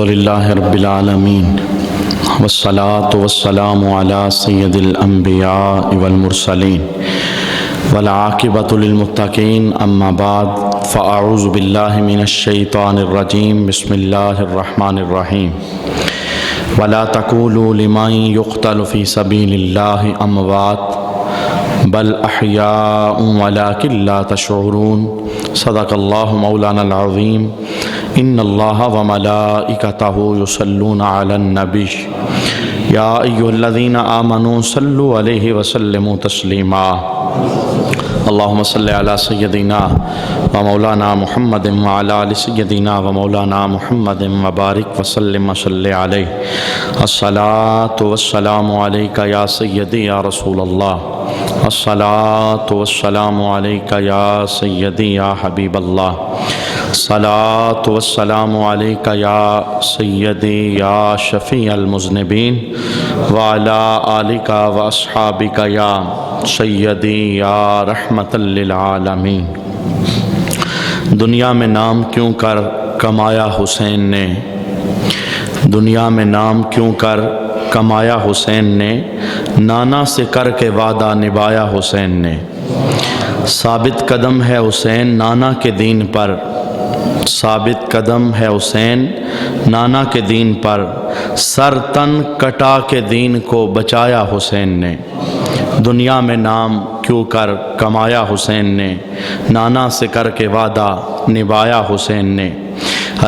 الحمدللہ رب العالمین والصلاة والسلام علی سید الانبیاء والمرسلین والعاقبۃ للمتقین اما بعد فاعوذ باللہ من الشیطان الرجیم بسم اللہ الرحمن الرحیم ولا تقولوا لمن يقتل في سبيل الله اموات بل احیاء ولکن لا تشعرون صدق اللہ مولانا العظیم ان اللہ وملائکتہ یصلون علی النبی یا ایھا الذین آمنوا صلوا علیہ وسلموا تسلیما اللہم صلی علی سیدنا و مولانا محمد وعلی آل سیدنا و مولانا محمد وبارک وسلم وصلی علیہ الصلاۃ والسلام علیک یا سیدی یا رسول اللہ الصلاۃ والسلام علیک یا سیدی یا حبیب اللہ الصلاۃ والسلام علیک یا سیدی یا شفیع المذنبین وعلی آلک واصحابک یا سیدی یا رحمت للعالمین۔ دنیا میں نام کیوں کر کمایا حسین نے، دنیا میں نام کیوں کر کمایا حسین نے، نانا سے کر کے وعدہ نبھایا حسین نے۔ ثابت قدم ہے حسین نانا کے دین پر، ثابت قدم ہے حسین نانا کے دین پر، سر تن کٹا کے دین کو بچایا حسین نے۔ دنیا میں نام کیوں کر کمایا حسین نے، نانا سے کر کے وعدہ نبھایا حسین نے۔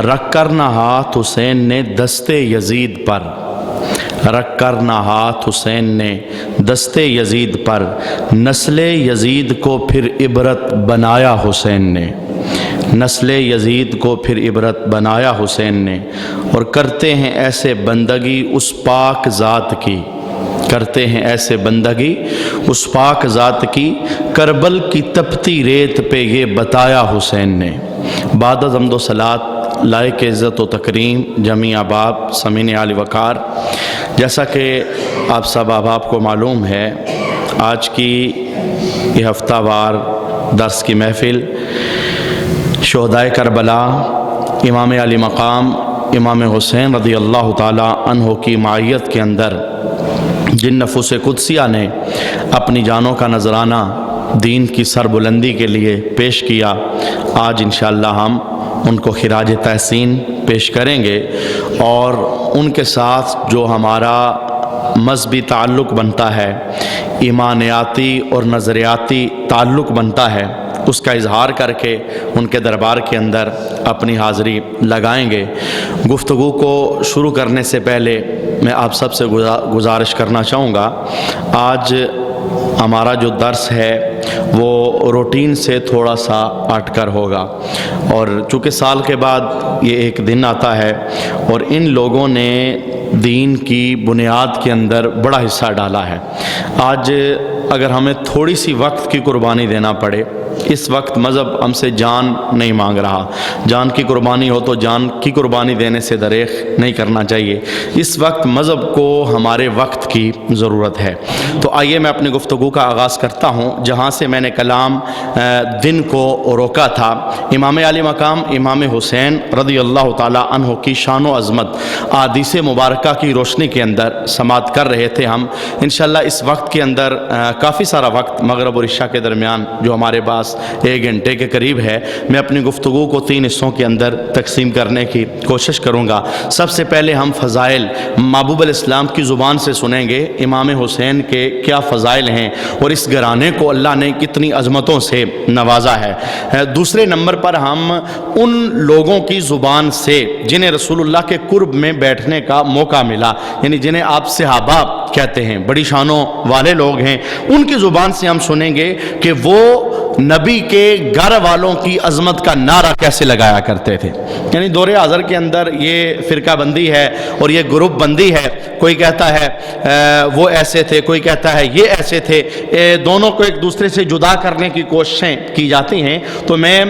رکھ کر نہ ہاتھ حسین نے دستے یزید پر، رکھ کر نہ ہاتھ حسین نے دستے یزید پر، نسل یزید کو پھر عبرت بنایا حسین نے، نسل یزید کو پھر عبرت بنایا حسین نے۔ اور کرتے ہیں ایسے بندگی اس پاک ذات کی، کرتے ہیں ایسے بندگی اس پاک ذات کی، کربل کی تپتی ریت پہ یہ بتایا حسین نے۔ بعد از حمد و صلات لائق عزت و تکریم جمیع احباب سمین عالی وقار، جیسا کہ آپ سب احباب کو معلوم ہے، آج کی یہ ہفتہ وار درس کی محفل شہدائے کربلا امام علی مقام امام حسین رضی اللہ تعالی عنہ کی معیت کے اندر جن نفوس قدسیہ نے اپنی جانوں کا نذرانہ دین کی سربلندی کے لیے پیش کیا، آج انشاءاللہ ہم ان کو خراج تحسین پیش کریں گے، اور ان کے ساتھ جو ہمارا مذہبی تعلق بنتا ہے، ایمانیاتی اور نظریاتی تعلق بنتا ہے، اس کا اظہار کر کے ان کے دربار کے اندر اپنی حاضری لگائیں گے۔ گفتگو کو شروع کرنے سے پہلے میں آپ سب سے گزارش کرنا چاہوں گا، آج ہمارا جو درس ہے وہ روٹین سے تھوڑا سا ہٹ کر ہوگا، اور چونکہ سال کے بعد یہ ایک دن آتا ہے، اور ان لوگوں نے دین کی بنیاد کے اندر بڑا حصہ ڈالا ہے۔ آج اگر ہمیں تھوڑی سی وقت کی قربانی دینا پڑے، اس وقت مذہب ہم سے جان نہیں مانگ رہا، جان کی قربانی ہو تو جان کی قربانی دینے سے دریغ نہیں کرنا چاہیے، اس وقت مذہب کو ہمارے وقت کی ضرورت ہے۔ تو آئیے میں اپنی گفتگو کا آغاز کرتا ہوں جہاں سے میں نے کلام دن کو روکا تھا۔ امام علی مقام امام حسین رضی اللہ تعالی عنہ کی شان و عظمت احادیث مبارکہ کی روشنی کے اندر سماعت کر رہے تھے ہم۔ انشاءاللہ اس وقت کے اندر کافی سارا وقت مغرب اور عشاء کے درمیان جو ہمارے پاس 1 گھنٹے کے قریب ہے، میں اپنی گفتگو کو 3 حصوں کے اندر تقسیم کرنے کی کوشش کروں گا۔ سب سے پہلے ہم فضائل محبوب الاسلام کی زبان سے سنیں گے، امام حسین کے کیا فضائل ہیں اور اس گھرانے کو اللہ نے کتنی عظمتوں سے نوازا ہے۔ دوسرے نمبر پر ہم ان لوگوں کی زبان سے جنہیں رسول اللہ کے قرب میں بیٹھنے کا موقع ملا، یعنی جنہیں آپ صحابہ کہتے ہیں، بڑی شانوں والے لوگ ہیں، ان کی زبان سے ہم سنیں گے کہ وہ نبی کے گھر والوں کی عظمت کا نعرہ کیسے لگایا کرتے تھے۔ یعنی دور حاضر کے اندر یہ فرقہ بندی ہے اور یہ گروپ بندی ہے، کوئی کہتا ہے وہ ایسے تھے، کوئی کہتا ہے یہ ایسے تھے، دونوں کو ایک دوسرے سے جدا کرنے کی کوششیں کی جاتی ہیں۔ تو میں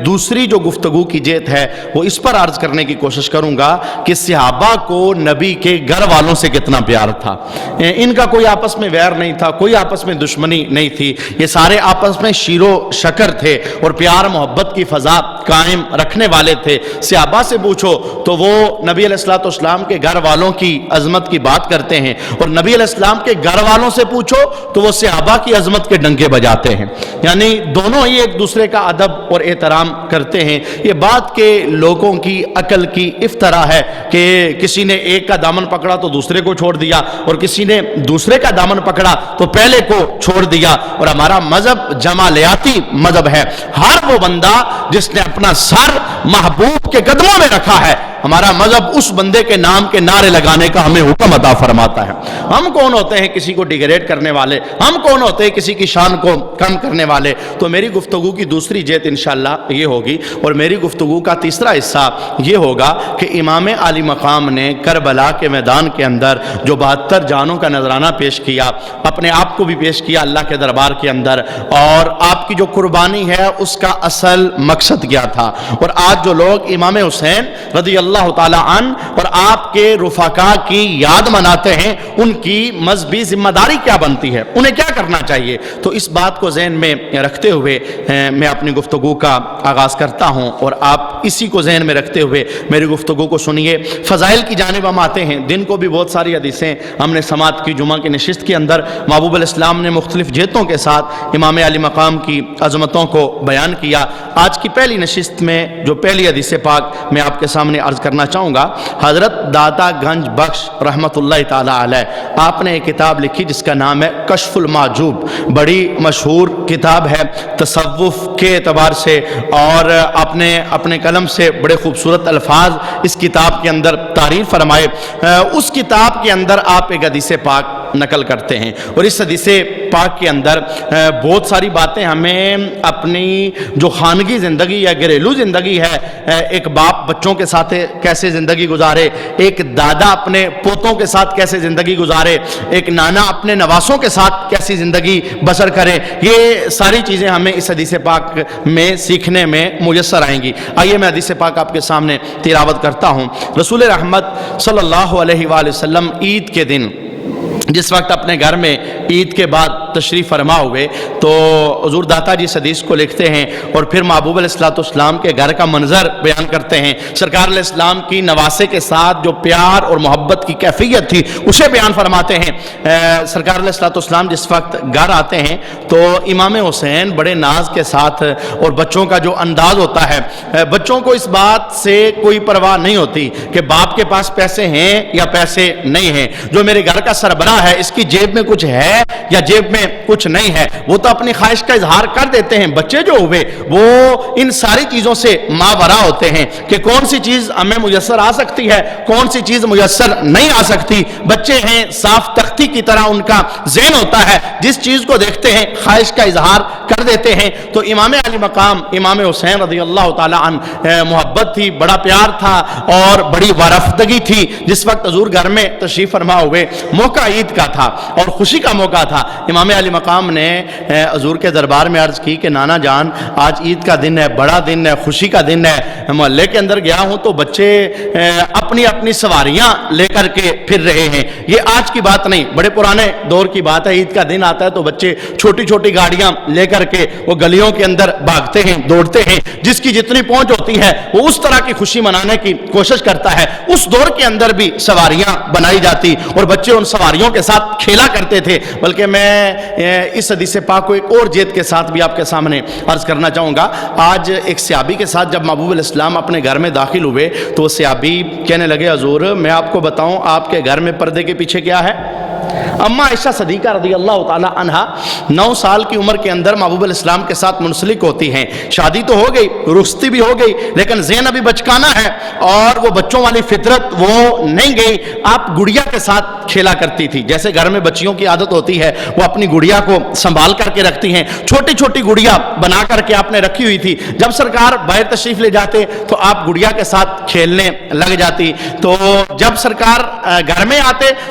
دوسری جو گفتگو کی جیت ہے وہ اس پر عرض کرنے کی کوشش کروں گا کہ صحابہ کو نبی کے گھر والوں سے کتنا پیار تھا، ان کا کوئی آپس میں ویر نہیں تھا، کوئی آپس میں دشمنی نہیں تھی، یہ سارے آپس میں شیر و شکر تھے اور پیار محبت کی فضا قائم رکھنے والے تھے۔ صحابہ سے پوچھو تو وہ نبی علیہ الصلوۃ والسلام کے گھر والوں کی عظمت کی بات کرتے ہیں، اور نبی علیہ السلام کے گھر والوں سے پوچھو تو وہ صحابہ کی عظمت کے ڈنکے بجاتے ہیں، یعنی دونوں ہی ایک دوسرے کا ادب اور احترام کرتے ہیں۔ یہ بات کے لوگوں کی عقل کی افترا ہے کہ کسی نے ایک کا دامن پکڑا تو دوسرے کو چھوڑ دیا، اور کسی نے دوسرے کا دامن پکڑا تو پہلے کو چھوڑ دیا۔ اور ہمارا مذہب جمالیاتی مذہب ہے۔ ہر وہ بندہ جس نے اپنا سر محبوب کے قدموں میں رکھا ہے، ہمارا مذہب اس بندے کے نام کے نعرے لگانے کا ہمیں حکم عطا فرماتا ہے۔ ہم کون ہوتے ہیں کسی کو ڈیگریڈ کرنے والے؟ ہم کون ہوتے ہیں کسی کی شان کو کم کرنے والے؟ تو میری گفتگو کی دوسری جہت انشاءاللہ یہ ہوگی، اور میری گفتگو کا تیسرا حصہ یہ ہوگا کہ امام عالی مقام نے کربلا کے میدان کے اندر جو 72 جانوں کا نذرانہ پیش کیا، اپنے آپ کو بھی پیش کیا اللہ کے دربار کے اندر، اور آپ کی جو قربانی ہے اس کا اصل مقصد کیا تھا۔ اور آج جو لوگ امام حسین رضی اللہ تعالی عنہ اور آپ کے رفقا کی یاد مناتے ہیں، ان کی مذہبی ذمہ داری کیا بنتی ہے، انہیں کیا کرنا چاہیے؟ تو اس بات کو ذہن میں رکھتے ہوئے میں اپنی گفتگو کا آغاز کرتا ہوں، اور آپ اسی کو ذہن میں رکھتے ہوئے میری گفتگو کو سنیے۔ فضائل کی جانب ہم آتے ہیں۔ دن کو بھی بہت ساری حدیثیں ہم نے سماعت کی، جمعہ کی نشست کے اندر محبوب علیہ السلام نے مختلف جہتوں کے ساتھ امام علی مقام کی عظمتوں کو بیان کیا۔ آج کی پہلی نشست میں جو پہلی حدیث پاک میں آپ کے سامنے عرض کرنا چاہوں گا، حضرت داتا گنج بخش رحمۃ اللہ تعالی علیہ، آپ نے ایک کتاب لکھی جس کا نام ہے کشف المعجوب، بڑی مشہور کتاب ہے تصوف کے اعتبار سے، اور آپ نے اپنے قلم سے بڑے خوبصورت الفاظ اس کتاب کے اندر تعریف فرمائے۔ اس کتاب کے اندر آپ ایک حدیث پاک نقل کرتے ہیں، اور اس حدیث پاک کے اندر بہت ساری باتیں ہمیں اپنی جو خانگی زندگی یا گھریلو زندگی ہے، ایک باپ بچوں کے ساتھ کیسے زندگی گزارے، ایک دادا اپنے پوتوں کے ساتھ کیسے زندگی گزارے، ایک نانا اپنے نواسوں کے ساتھ کیسی زندگی بسر کرے، یہ ساری چیزیں ہمیں اس حدیث پاک میں سیکھنے میں میسر آئیں گی۔ آئیے میں حدیث پاک آپ کے سامنے تلاوت کرتا ہوں۔ رسول رحمت صلی اللہ علیہ وآلہ وسلم عید کے دن جس وقت اپنے گھر میں عید کے بعد تشریف فرما ہوئے تو حضور داتا جی اس حدیث کو لکھتے ہیں، اور پھر محبوب علیہ الصلوۃ والسلام کے گھر کا منظر بیان کرتے ہیں۔ سرکار علیہ السلام کی نواسے کے ساتھ جو پیار اور محبت کی کیفیت تھی اسے بیان فرماتے ہیں۔ سرکار علیہ الصلوۃ والسلام جس وقت گھر آتے ہیں تو امام حسین بڑے ناز کے ساتھ، اور بچوں کا جو انداز ہوتا ہے، بچوں کو اس بات سے کوئی پرواہ نہیں ہوتی کہ باپ کے پاس پیسے ہیں یا پیسے نہیں ہیں، جو میرے گھر کا سربراہ ہے اس کی جیب میں کچھ ہے یا جیب میں کچھ نہیں ہے، وہ تو اپنی خواہش کا اظہار کر دیتے ہیں۔ بچے جو ہوئے وہ ان ساری چیزوں سے ماورا ہوتے ہیں کہ کون سی چیز ہمیں میسر آ سکتی ہے، کون سی چیز میسر نہیں آ سکتی۔ بچے ہیں، صاف تختی کی طرح ان کا ذہن ہوتا ہے، جس چیز کو دیکھتے ہیں خواہش کا اظہار کر دیتے ہیں۔ تو امام علی مقام امام حسین رضی اللہ تعالی عنہ محبت تھی، بڑا پیار تھا اور بڑی وارفتگی تھی۔ جس وقت حضور گھر میں تشریف فرما ہوئے، موقع عید کا تھا اور خوشی کا موقع تھا، امام علی مقام نے حضور کے دربار میں عرض کی کہ نانا جان آج عید کا دن ہے، بڑا دن ہے، خوشی کا دن ہے، محلے کے اندر گیا ہوں تو بچے اپنی اپنی سواریاں لے کر کے پھر رہے ہیں۔ یہ آج کی بات نہیں، بڑے پرانے دور کی بات ہے۔ عید کا دن آتا ہے تو بچے چھوٹی چھوٹی گاڑیاں لے کر کے وہ گلیوں کے اندر بھاگتے ہیں، دوڑتے ہیں، جس کی جتنی پہنچ ہوتی ہے وہ اس طرح کی خوشی منانے کی کوشش کرتا ہے۔ اس دور کے اندر بھی سواریاں بنائی جاتی اور بچے ان سواریوں کے ساتھ کھیلا کرتے تھے۔ بلکہ میں اس حدیث پاک کو ایک اور جہت کے ساتھ بھی آپ کے سامنے عرض کرنا چاہوں گا۔ آج ایک صحابی کے ساتھ جب محبوب علیہ السلام اپنے گھر میں داخل ہوئے تو وہ صحابی کہنے لگے حضور میں آپ کو بتاؤں آپ کے گھر میں پردے کے پیچھے کیا ہے؟ اما عائشہ صدیقہ رضی اللہ تعالی عنہا 9 سال کی عمر کے اندر محبوب علیہ السلام کے ساتھ منسلک ہوتی ہیں۔ شادی تو ہو گئی، رخصتی بھی ہو گئی، لیکن ذہن ابھی بچکانا ہے اور وہ بچوں والی فطرت وہ نہیں گئی۔ آپ گڑیا کے ساتھ کھیلا کرتی تھی، جیسے گھر میں بچیوں کی عادت ہوتی ہے، وہ اپنی گڑیا کو سنبھال کر کے رکھتی ہیں۔ چھوٹی چھوٹی گڑیا بنا کر کے آپ نے رکھی ہوئی تھی، جب سرکار باہر تشریف لے جاتے تو آپ گڑیا کے ساتھ کھیلنے لگ جاتی۔ تو جب سرکار گھر میں آتے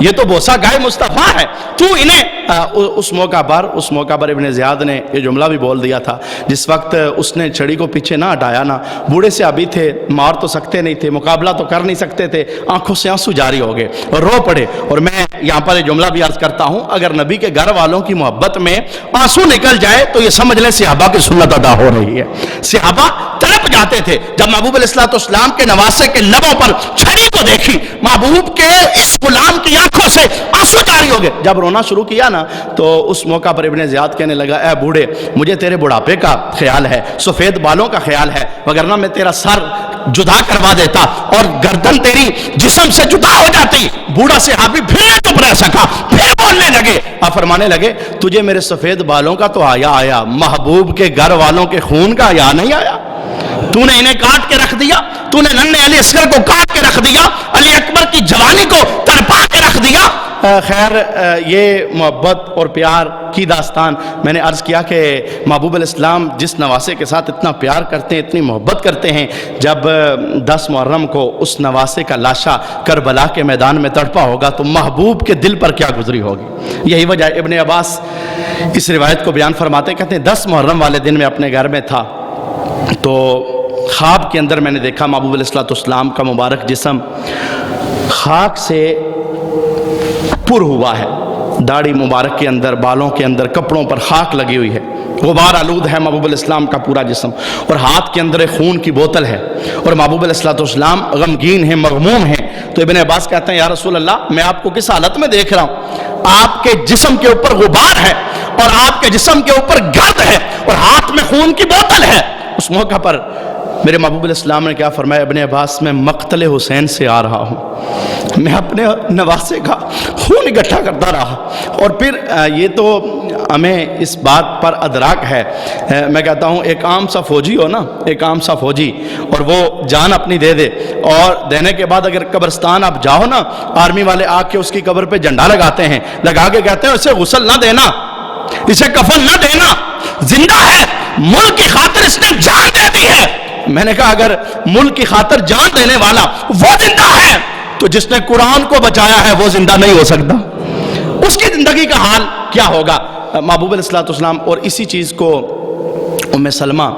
یہ تو بوسہ گائے مصطفیٰ ہے، تو انہیں اس موقع پر ابن زیاد نے یہ جملہ بھی بول دیا تھا جس وقت اس نے چھڑی کو پیچھے نہ ہٹایا نا، بوڑھے سے ابھی تھے، مار تو سکتے نہیں تھے، مقابلہ تو کر نہیں سکتے تھے، آنکھوں سے آنسو جاری ہو گئے اور رو پڑے۔ اور میں یہاں پر یہ جملہ بھی عرض کرتا ہوں، اگر نبی کے گھر والوں کی محبت میں آنسو نکل جائے تو یہ سمجھ لیں صحابہ کی سنت ادا ہو رہی ہے۔ صحابہ تڑپ جاتے تھے جب محبوب علیہ السلام کے نواسے کے لبوں پر چھڑی کو دیکھی، محبوب کے اس غلام کی آنکھوں سے آنسو جاری ہو گئے۔ جب رونا شروع کیا نا تو اس موقع پر ابن زیاد کہنے لگا، اے بوڑھے، مجھے تیرے بڑھاپے کا خیال ہے، سفید بالوں کا خیال ہے، وگرنہ میں تیرا سر جدا کروا دیتا اور گردن تیری جسم سے جدا ہو جاتی۔ بوڑھا صحابی پھر چپ رہ سکا، پھر بولنے لگے، آپ فرمانے لگے، تجھے میرے سفید بالوں کا تو حیا آیا، محبوب کے گھر والوں کے خون کا حیا نہیں آیا؟ تو نے انہیں کاٹ کے رکھ دیا، تو نے ننھے علی اصغر کو کاٹ کے رکھ دیا، علی اکبر کی جوانی کو تڑپا کے رکھ دیا۔ خیر، یہ محبت اور پیار کی داستان میں نے عرض کیا کہ محبوب علیہ السلام جس نواسے کے ساتھ اتنا پیار کرتے ہیں، اتنی محبت کرتے ہیں، جب 10 محرم کو اس نواسے کا لاشا کربلا کے میدان میں تڑپا ہوگا تو محبوب کے دل پر کیا گزری ہوگی۔ یہی وجہ ابن عباس اس روایت کو بیان فرماتے، کہتے ہیں 10 محرم والے دن میں اپنے گھر میں تھا تو خواب کے اندر میں نے دیکھا محبوب علیہ السلام کا مبارک جسم خاک سے پر ہوا ہے، داڑھی مبارک کے اندر، بالوں کے اندر، کپڑوں پر خاک لگی ہوئی ہے، غبار آلود ہے محبوب علیہ السلام کا پورا جسم، اور ہاتھ کے اندر ایک خون کی بوتل ہے، اور محبوب علیہ السلام غمگین ہیں، مغموم ہیں۔ تو ابن عباس کہتے ہیں، یا رسول اللہ، میں آپ کو کس حالت میں دیکھ رہا ہوں؟ آپ کے جسم کے اوپر غبار ہے اور آپ کے جسم کے اوپر گرد ہے اور ہاتھ میں خون کی بوتل ہے۔ اس موقع پر میرے محبوب علیہ السلام نے کیا فرمایا، ابن عباس، میں مقتل حسین سے آ رہا ہوں، میں اپنے نواسے کا خون اکٹھا کرتا رہا۔ اور پھر یہ تو ہمیں اس بات پر ادراک ہے، میں کہتا ہوں ایک عام سا فوجی ہو نا، ایک عام سا فوجی، اور وہ جان اپنی دے دے، اور دینے کے بعد اگر قبرستان آپ جاؤ نا، آرمی والے آ کے اس کی قبر پہ جھنڈا لگاتے ہیں، لگا کے کہتے ہیں اسے غسل نہ دینا، اسے کفن نہ دینا، زندہ ہے، ملک کی خاطر اس نے جان دے دی ہے۔ میں نے کہا اگر ملک کی خاطر جان دینے والا وہ زندہ ہے تو جس نے قرآن کو بچایا ہے وہ زندہ نہیں ہو سکتا، اس کی زندگی کا حال کیا ہوگا؟ محبوب علیہ السلام، اور اسی چیز کو ام سلمہ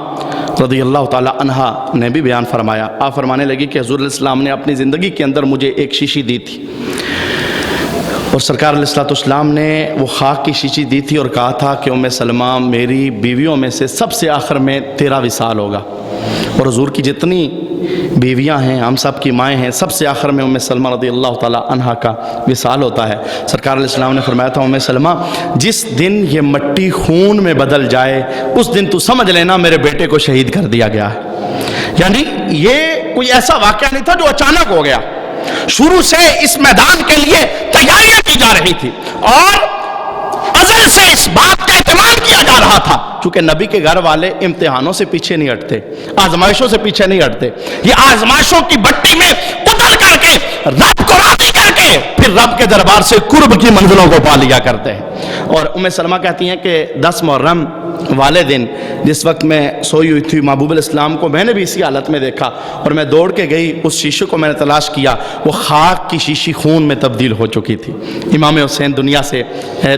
رضی اللہ تعالی عنہا نے بھی بیان فرمایا۔ آپ فرمانے لگی کہ حضور علیہ السلام نے اپنی زندگی کے اندر مجھے ایک شیشی دی تھی، اور سرکار علیہ السلام نے وہ خاک کی شیشی دی تھی اور کہا تھا کہ ام سلمہ، میری بیویوں میں سے سب سے آخر میں تیرا وصال ہوگا، اور حضور کی جتنی بیویاں ہیں، ہم سب کی مائیں ہیں، سب سے آخر میں ام سلمہ رضی اللہ تعالی عنہا کا وصال ہوتا ہے۔ سرکار علیہ السلام نے فرمایا تھا، ام سلمہ، جس دن یہ مٹی خون میں بدل جائے اس دن تو سمجھ لینا میرے بیٹے کو شہید کر دیا گیا ہے۔ یعنی یہ کوئی ایسا واقعہ نہیں تھا جو اچانک ہو گیا، شروع سے اس میدان کے لیے تیاریاں کی جا رہی تھی اور ازل سے اس بات کا اہتمام کیا جا رہا تھا، چونکہ نبی کے گھر والے امتحانوں سے پیچھے نہیں ہٹتے، آزمائشوں سے پیچھے نہیں ہٹتے، یہ آزمائشوں کی بٹی میں اتر کر کے رب کو راضی کر کے پھر رب کے دربار سے قرب کی منزلوں کو پا لیا کرتے ہیں۔ اور ام سلمہ کہتی ہیں کہ 10 محرم والے دن جس وقت میں سوئی ہوئی تھی، محبوب علیہ السلام کو میں نے بھی اسی حالت میں دیکھا اور میں دوڑ کے گئی، اس شیشے کو میں نے تلاش کیا، وہ خاک کی شیشی خون میں تبدیل ہو چکی تھی۔ امام حسین دنیا سے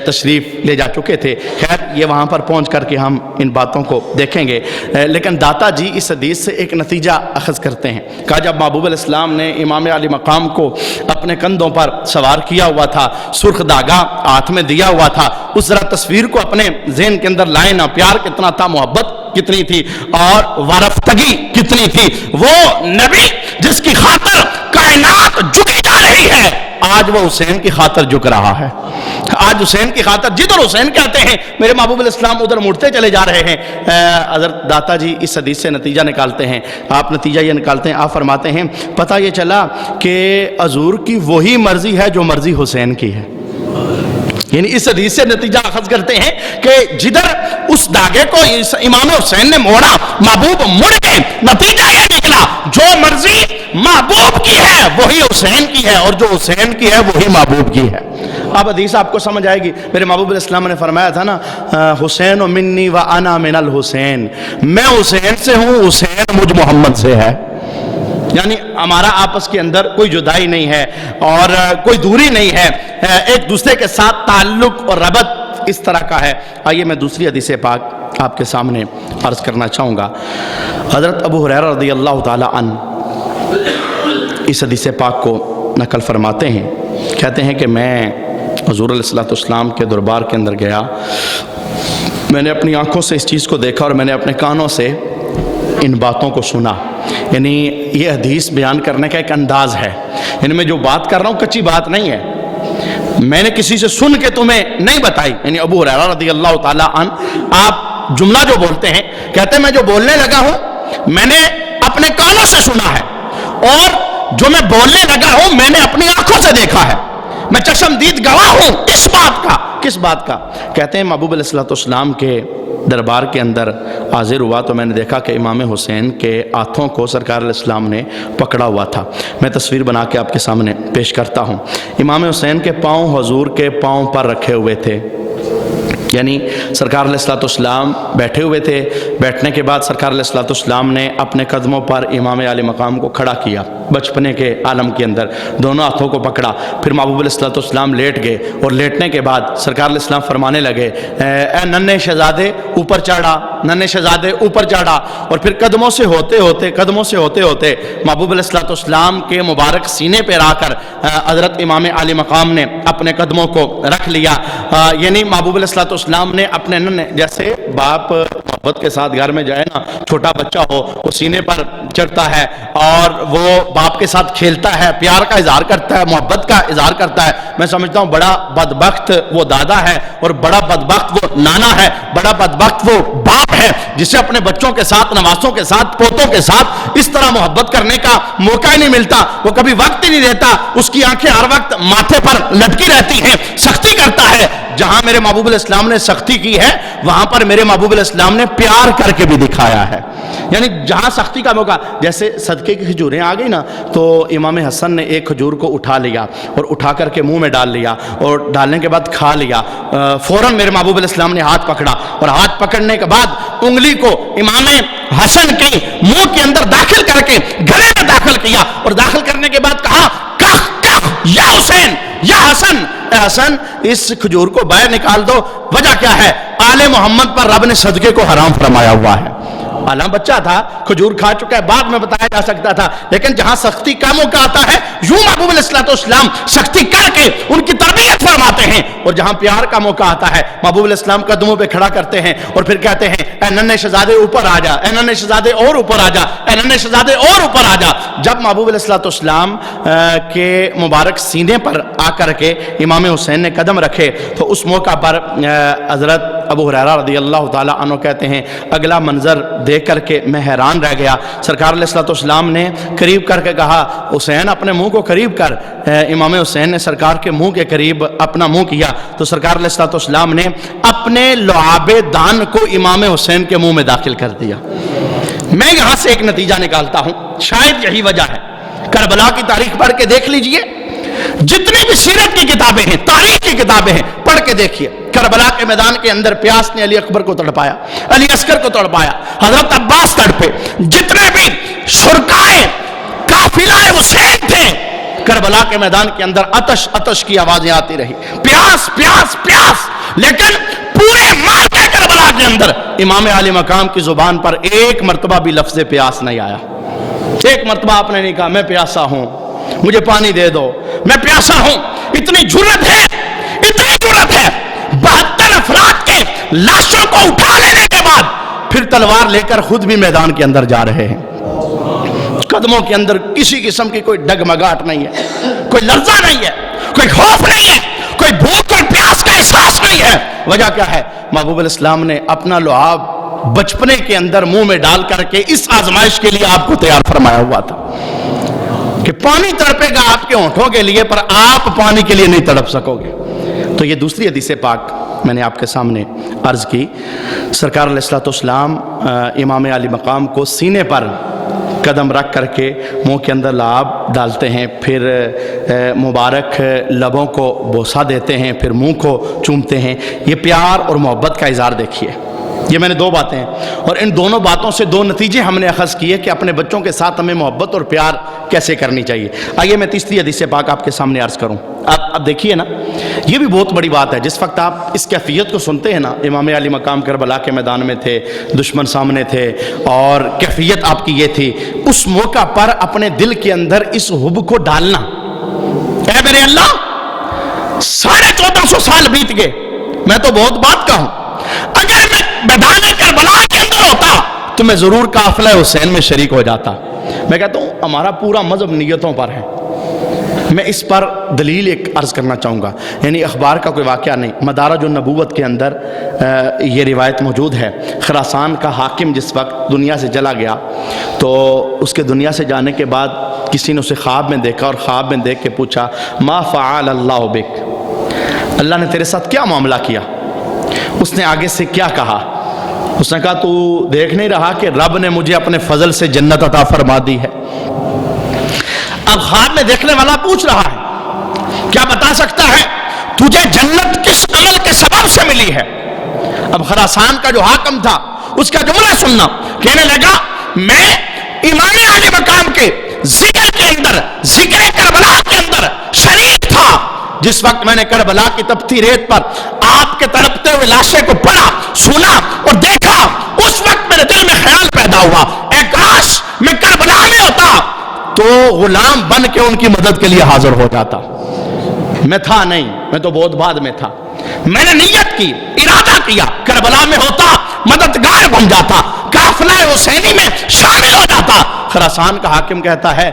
تشریف لے جا چکے تھے۔ خیر، یہ وہاں پر پہنچ کر کے ہم ان باتوں کو دیکھیں گے، لیکن داتا جی اس حدیث سے ایک نتیجہ اخذ کرتے ہیں۔ کہا جب محبوب علیہ السلام نے امام علی مقام کو اپنے کندھوں پر سوار کیا ہوا تھا، سرخ داغا ہاتھ میں دیا ہوا تھا، اس ذرا تصویر کو اپنے ذہن کے اندر لائیں نا، پیار کتنا تھا، محبت کتنی تھی اور وارفتگی کتنی تھی۔ وہ نبی جس کی خاطر کائنات جھکی جا رہی ہے، آج وہ حسین کی خاطر جھک رہا ہے۔ آج حسین کی خاطر جدھر حسین کہتے ہیں میرے محبوب علیہ السلام ادھر مڑتے چلے جا رہے ہیں۔ حضرت داتا جی اس حدیث سے نتیجہ نکالتے ہیں، آپ نتیجہ یہ نکالتے ہیں، آپ فرماتے ہیں پتہ یہ چلا کہ حضور کی وہی مرضی ہے جو مرضی حسین کی ہے۔ یعنی اس حدیث سے نتیجہ اخذ کرتے ہیں کہ جدھر اس داغے کو امام حسین نے موڑا، محبوب مڑ گئے، نتیجہ یہ نکلا جو مرضی محبوب کی ہے وہی حسین کی ہے، اور جو حسین کی ہے وہی محبوب کی ہے۔ اب حدیث آپ کو سمجھ آئے گی۔ میرے محبوب علیہ السلام نے فرمایا تھا نا، حسین و منی و انا من الحسین، میں حسین سے ہوں، حسین مجھ محمد سے ہے۔ یعنی ہمارا آپس کے اندر کوئی جدائی نہیں ہے اور کوئی دوری نہیں ہے، ایک دوسرے کے ساتھ تعلق اور ربط اس طرح کا ہے۔ آئیے میں دوسری حدیث پاک آپ کے سامنے عرض کرنا چاہوں گا۔ حضرت ابو ہریرہ رضی اللہ تعالی عنہ اس حدیث پاک کو نقل فرماتے ہیں، کہتے ہیں کہ میں حضور علیہ الصلوۃ والسلام کے دربار کے اندر گیا، میں نے اپنی آنکھوں سے اس چیز کو دیکھا اور میں نے اپنے کانوں سے ان باتوں کو سنا۔ یعنی یہ حدیث بیان کرنے کا ایک انداز ہے، یعنی میں جو بات کر رہا ہوں کچی بات نہیں ہے، میں نے کسی سے سن کے تمہیں نہیں بتائی۔ یعنی ابو ہریرہ رضی اللہ تعالی عنہ آپ جملہ جو بولتے ہیں، کہتے ہیں میں جو بولنے لگا ہوں میں نے اپنے کانوں سے سنا ہے، اور جو میں بولنے لگا ہوں میں نے اپنی آنکھوں سے دیکھا ہے، میں چشمدید گواہ ہوں اس بات کا۔ کس بات کا؟ کہتے ہیں محبوب علیہ الصلوۃ والسلام کے دربار کے اندر حاضر ہوا تو میں نے دیکھا کہ امام حسین کے ہاتھوں کو سرکار علیہ السلام نے پکڑا ہوا تھا۔ میں تصویر بنا کے آپ کے سامنے پیش کرتا ہوں۔ امام حسین کے پاؤں حضور کے پاؤں پر رکھے ہوئے تھے، یعنی سرکار علیہ الصلوۃ والسلام بیٹھے ہوئے تھے، بیٹھنے کے بعد سرکار علیہ الصلوۃ والسلام نے اپنے قدموں پر امام عالی مقام کو کھڑا کیا، بچپنے کے عالم کے اندر دونوں ہاتھوں کو پکڑا، پھر محبوب علیہ الصلوۃ والسلام لیٹ گئے، اور لیٹنے کے بعد سرکار علیہ السلام فرمانے لگے اے ننھے شہزادے اوپر چڑھا، ننھے شہزادے اوپر چڑھا، اور پھر قدموں سے ہوتے ہوتے محبوب علیہ الصلوۃ والسلام کے مبارک سینے پہ آ کر حضرت امام عالی مقام نے اپنے قدموں کو رکھ لیا۔ یعنی محبوب علیہ الصلوۃ والسلام نے اپنے ننھے، جیسے باپ محبت کے ساتھ گھر میں جائے نا، چھوٹا بچہ ہو وہ سینے پر چڑھتا ہے اور وہ باپ کے ساتھ کھیلتا ہے، پیار کا اظہار کرتا ہے، محبت کا اظہار کرتا ہے۔ میں سمجھتا ہوں بڑا بدبخت وہ دادا ہے اور بڑا بدبخت وہ نانا ہے، بڑا بدبخت وہ باپ ہے جسے اپنے بچوں کے ساتھ، نواسوں کے ساتھ، پوتوں کے ساتھ اس طرح محبت کرنے کا موقع ہی نہیں ملتا، وہ کبھی وقت ہی نہیں دیتا، اس کی آنکھیں ہر وقت ماتھے پر لٹکی رہتی ہیں، سختی کرتا ہے۔ جہاں میرے محبوب علیہ السلام نے سختی کی ہے وہاں پر میرے محبوب علیہ السلام نے پیار کر کے بھی دکھایا ہے۔ یعنی جہاں سختی کا موقع، جیسے صدقے کی کھجوریں آ گئی نا، تو امام حسن نے ایک کھجور کو اٹھا لیا اور اٹھا کر کے منہ میں ڈال لیا، اور ڈالنے کے بعد کھا لیا۔ فوراً میرے محبوب علیہ السلام نے ہاتھ پکڑا، اور ہاتھ پکڑنے کے بعد انگلی کو امام حسن کے منہ کے اندر داخل کر کے گلے میں داخل کیا، اور داخل کرنے کے بعد کہا کخ کخ یا حسین یا حسن، اے حسن اس کھجور کو باہر نکال دو۔ وجہ کیا ہے؟ آل محمد پر رب نے صدقے کو حرام فرمایا ہوا ہے۔ حالانکہ بچہ تھا، کھجور کھا چکا ہے، بعد میں بتایا جا سکتا تھا، لیکن جہاں سختی کا موقع آتا ہے یوں محبوب علیہ الصلوۃ والسلام سختی کر کے ان کی تربیت فرماتے ہیں، اور جہاں پیار کا موقع آتا ہے محبوب علیہ السلام قدموں پہ کھڑا کرتے ہیں اور پھر کہتے ہیں اے ننھے شہزادے اوپر آ جا، اے ننھے شہزادے اور اوپر آ جا، اے ننھے شہزادے اور اوپر آ جا۔ جب محبوب علیہ الصلوۃ والسلام کے مبارک سینے پر آ کر کے امام حسین نے قدم رکھے تو اس موقع پر حضرت ابو ہریرہ رضی اللہ تعالیٰ عنہ کہتے ہیں اگلا منظر دیکھ کر کے میں حیران رہ گیا۔ سرکار علیہ الصلوۃ والسلام نے قریب کر کے کہا حسین اپنے منہ کو قریب کر۔ امام حسین نے سرکار کے منہ کے قریب اپنا منہ کیا تو سرکار علیہ الصلوۃ والسلام نے اپنے لعاب دان کو امام حسین کے منہ میں داخل کر دیا۔ میں یہاں سے ایک نتیجہ نکالتا ہوں، شاید یہی وجہ ہے، کربلا کی تاریخ پڑھ کے دیکھ لیجئے، جتنی بھی سیرت کی کتابیں ہیں، تاریخ کی کتابیں ہیں، پڑھ کے دیکھیے، کربلا کے میدان کے اندر پیاس نے علی اکبر کو تڑپایا، علی اصغر کو تڑپایا، حضرت عباس تڑپے، جتنے بھی شرکائے قافلہ حسین تھے کربلا کے میدان کے اندر عطش عطش کی آوازیں آتی رہی، پیاس پیاس پیاس، لیکن پورے معرکہ کربلا کے اندر امام عالی مقام کی زبان پر ایک مرتبہ بھی لفظ پیاس نہیں آیا۔ ایک مرتبہ آپ نے نہیں کہا میں پیاسا ہوں، مجھے پانی دے دو، میں پیاسا ہوں۔ اتنی جرت ہے، اتنی جرت ہے، 72 افراد کے لاشوں کو اٹھا لینے کے بعد پھر تلوار لے کر خود بھی میدان کے اندر جا رہے ہیں۔ قدموں کے اندر کسی قسم کی کوئی ڈگمگاہٹ نہیں ہے، کوئی لرزہ نہیں ہے، کوئی خوف نہیں ہے، کوئی بھوک کوئی پیاس کا احساس نہیں ہے۔ وجہ کیا ہے؟ محبوب علیہ السلام نے اپنا لعاب بچپنے کے اندر منہ میں ڈال کر کے اس آزمائش کے لیے آپ کو تیار فرمایا ہوا تھا کہ پانی تڑپے گا آپ کے ہونٹوں کے لیے پر آپ پانی کے لیے نہیں تڑپ سکو گے۔ تو یہ دوسری حدیث پاک میں نے آپ کے سامنے عرض کی۔ سرکار علیہ الصلوۃ والسلام امام علی مقام کو سینے پر قدم رکھ کر کے منہ کے اندر لعاب ڈالتے ہیں، پھر مبارک لبوں کو بوسہ دیتے ہیں، پھر منہ کو چومتے ہیں۔ یہ پیار اور محبت کا اظہار دیکھیے، یہ میں نے دو باتیں ہیں، اور ان دونوں باتوں سے دو نتیجے ہم نے اخذ کیے کہ اپنے بچوں کے ساتھ ہمیں محبت اور پیار کیسے کرنی چاہیے۔ آئیے میں تیسری حدیث پاک آپ کے سامنے عرض کروں۔ اب دیکھیے نا، یہ بھی بہت بڑی بات ہے۔ جس وقت آپ اس کیفیت کو سنتے ہیں نا، امام علی مقام کربلا کے میدان میں تھے، دشمن سامنے تھے، اور کیفیت آپ کی یہ تھی، اس موقع پر اپنے دل کے اندر اس حب کو ڈالنا، اے میرے اللہ 1450 سال بیت گئے، میں تو بہت بات کا ہوں، اگر میں میدان کربلا کے اندر ہوتا تو میں ضرور قافلہ حسین میں شریک ہو جاتا۔ میں کہتا ہوں ہمارا پورا مذہب نیتوں پر ہے۔ میں اس پر دلیل ایک عرض کرنا چاہوں گا، یعنی اخبار کا کوئی واقعہ نہیں، مدارج النبوت کے اندر یہ روایت موجود ہے۔ خراسان کا حاکم جس وقت دنیا سے چلا گیا تو اس کے دنیا سے جانے کے بعد کسی نے اسے خواب میں دیکھا، اور خواب میں دیکھ کے پوچھا ما فعل اللہ بک، اللہ نے تیرے ساتھ کیا معاملہ کیا؟ اس نے آگے سے کیا کہا؟ اس نے کہا تو دیکھ نہیں رہا کہ رب نے مجھے اپنے فضل سے جنت عطا فرما دی ہے۔ اب خواب میں دیکھنے والا پوچھ رہا ہے کیا بتا سکتا ہے تجھے جنت کس عمل کے سبب سے ملی ہے؟ اب خراسان کا جو حاکم تھا اس کا جملہ سننا، کہنے لگا میں امام علی مقام کے ذکر کے اندر، ذکر کربلا کے اندر شریک تھا۔ جس وقت میں نے کربلا کی تپتی ریت پر آپ کے تڑپتے ہوئے لاشیں کو پڑھا، سنا اور دیکھا، اس وقت میرے دل میں خیال پیدا ہوا اے کاش میں کربلا میں ہوتا تو غلام بن کے ان کی مدد کے لیے حاضر ہو جاتا۔ میں تھا نہیں، میں تو بہت بعد میں تھا۔ میں نے نیت کی، ارادہ کیا، کربلا میں ہوتا مددگار بن جاتا، قافلہ حسینی میں شامل ہو جاتا۔ خراسان کا حاکم کہتا ہے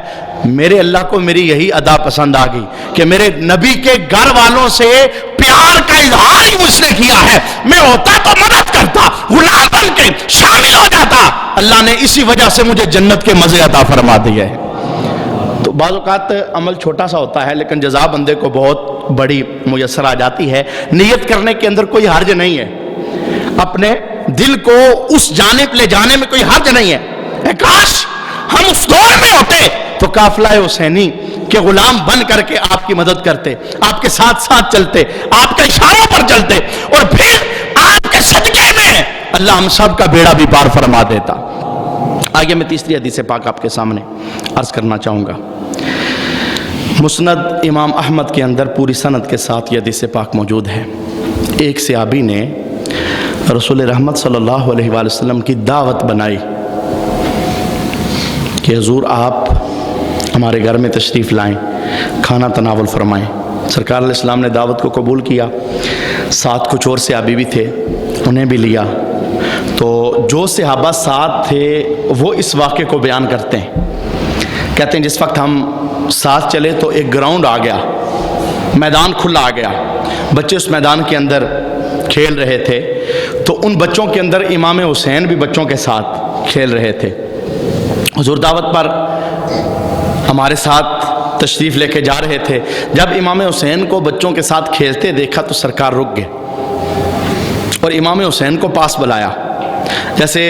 میرے اللہ کو میری یہی ادا پسند آ گئی کہ میرے نبی کے گھر والوں سے پیار کا اظہار ہی مجھ نے کیا ہے، میں ہوتا تو مدد کرتا، غلام بن کے شامل ہو جاتا۔ اللہ نے اسی وجہ سے مجھے جنت کے مزے عطا فرما دیے ہیں۔ تو بعض اوقات عمل چھوٹا سا ہوتا ہے لیکن جزا بندے کو بہت بڑی میسر آ جاتی ہے۔ نیت کرنے کے اندر کوئی حرج نہیں ہے، اپنے دل کو اس جانب لے جانے میں کوئی حرج نہیں ہے۔ اے کاش ہم اس دور میں ہوتے تو قافلہ حسینی کے غلام بن کر کے آپ کی مدد کرتے، آپ کے ساتھ ساتھ چلتے، آپ کے اشاروں پر چلتے، اور پھر آپ کے صدقے میں اللہ ہم سب کا بیڑا بھی پار فرما دیتا۔ آگے میں تیسری حدیث پاک آپ کے سامنے عرض کرنا چاہوں گا۔ مسند امام احمد کے اندر پوری سند کے ساتھ یہ حدیث پاک موجود ہے۔ ایک صحابی نے رسول رحمت صلی اللہ علیہ وآلہ وسلم کی دعوت بنائی کہ حضور آپ ہمارے گھر میں تشریف لائیں، کھانا تناول فرمائیں۔ سرکار علیہ السلام نے دعوت کو قبول کیا، ساتھ کچھ اور صحابی بھی تھے، انہیں بھی لیا۔ تو جو صحابہ ساتھ تھے وہ اس واقعے کو بیان کرتے ہیں، کہتے ہیں جس وقت ہم ساتھ چلے تو ایک گراؤنڈ آ گیا، میدان کھلا آ گیا، بچے اس میدان کے اندر کھیل رہے تھے، تو ان بچوں کے اندر امام حسین بھی بچوں کے ساتھ کھیل رہے تھے۔ حضور دعوت پر ہمارے ساتھ تشریف لے کے جا رہے تھے، جب امام حسین کو بچوں کے ساتھ کھیلتے دیکھا تو سرکار رک گئے اور امام حسین کو پاس بلایا۔ جیسے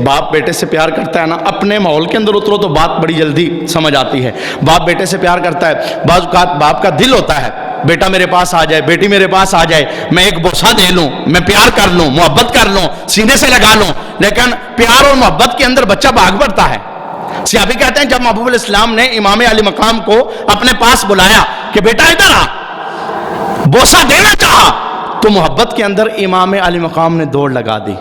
باپ بیٹے سے پیار کرتا ہے نا، اپنے ماحول کے اندر اترو تو بات بڑی جلدی سمجھ آتی ہے۔ باپ بیٹے سے پیار کرتا ہے، بعض اوقات باپ کا دل ہوتا ہے بیٹا میرے پاس آ جائے، بیٹی میرے پاس آ جائے، میں ایک بوسہ دے لوں، میں پیار کر لوں، محبت کر لوں، سینے سے لگا لوں، لیکن پیار اور محبت کے اندر بچہ بھاگ پڑتا ہے۔ صحابی کہتے ہیں جب محبوب علیہ السلام نے امام علی مقام کو اپنے پاس بلایا کہ بیٹا ادھر آ، بوسہ دینا چاہا، تو محبت کے اندر امام علی مقام نے دوڑ لگا دی۔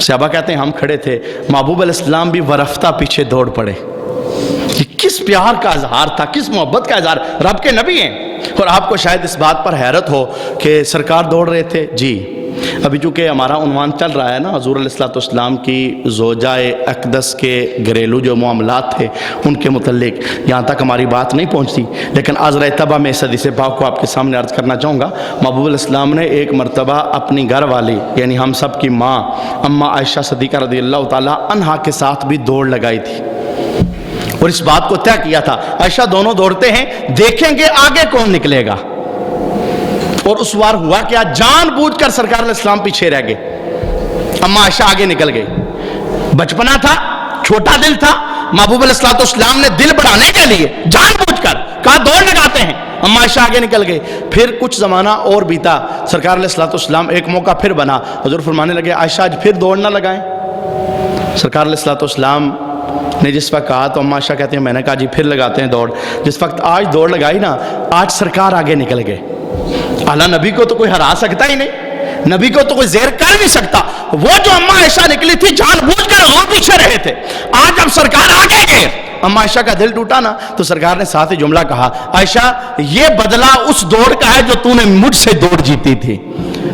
صحابہ کہتے ہیں ہم کھڑے تھے، محبوب علیہ السلام بھی ورفتہ پیچھے دوڑ پڑے۔ یہ کس پیار کا اظہار تھا، کس محبت کا اظہار، رب کے نبی ہیں۔ اور آپ کو شاید اس بات پر حیرت ہو کہ سرکار دوڑ رہے تھے، جی ابھی چونکہ ہمارا عنوان چل رہا ہے نا حضور علیہ السلام کی زوجہ اقدس کے گھریلو جو معاملات تھے ان کے متعلق، یہاں تک ہماری بات نہیں پہنچتی، لیکن آز رتبہ میں اس حدیث پاک کو آپ کے سامنے عرض کرنا چاہوں گا۔ محبوب علیہ السلام نے ایک مرتبہ اپنی گھر والی یعنی ہم سب کی ماں اماں عائشہ صدیقہ رضی اللہ تعالی عنہا کے ساتھ بھی دوڑ لگائی تھی اور اس بات کو طے کیا تھا عائشہ دونوں دوڑتے ہیں، دیکھیں گے آگے کون نکلے گا۔ اور اس وار ہوا کیا، جان بوجھ کر سرکار علیہ السلام پیچھے رہ گئے، اما عائشہ آگے نکل گئی۔ بچپنا تھا، چھوٹا دل تھا، محبوب علیہ السلام نے دل بڑھانے کے لیے جان بوجھ کر کہا دوڑ لگاتے ہیں، اما عائشہ آگے نکل گئے. پھر کچھ زمانہ اور بیتا, سرکار علیہ الصلوۃ والسلام ایک موقع پھر بنا, حضور فرمانے لگے عائشہ آج پھر دوڑ نہ لگائیں. سرکار علیہ الصلوۃ والسلام نے جس وقت کہا تو اما عائشہ کہتے ہیں میں نے کہا جی پھر لگاتے ہیں دوڑ. جس وقت آج دوڑ لگائی نا, آج سرکار آگے نکل گئے. اعلیٰ نبی کو تو کوئی ہرا سکتا ہی نہیں, نبی کو تو کوئی زیر کر نہیں سکتا. وہ جو اما عائشہ نکلی تھی جان بوجھ کر حضور پیچھے رہے تھے, آج اب سرکار آگے گئے. اما عائشہ کا دل ٹوٹا نا تو سرکار نے ساتھ ہی جملہ کہا, عائشہ یہ بدلہ اس دوڑ کا ہے جو تو نے مجھ سے دوڑ جیتی تھی.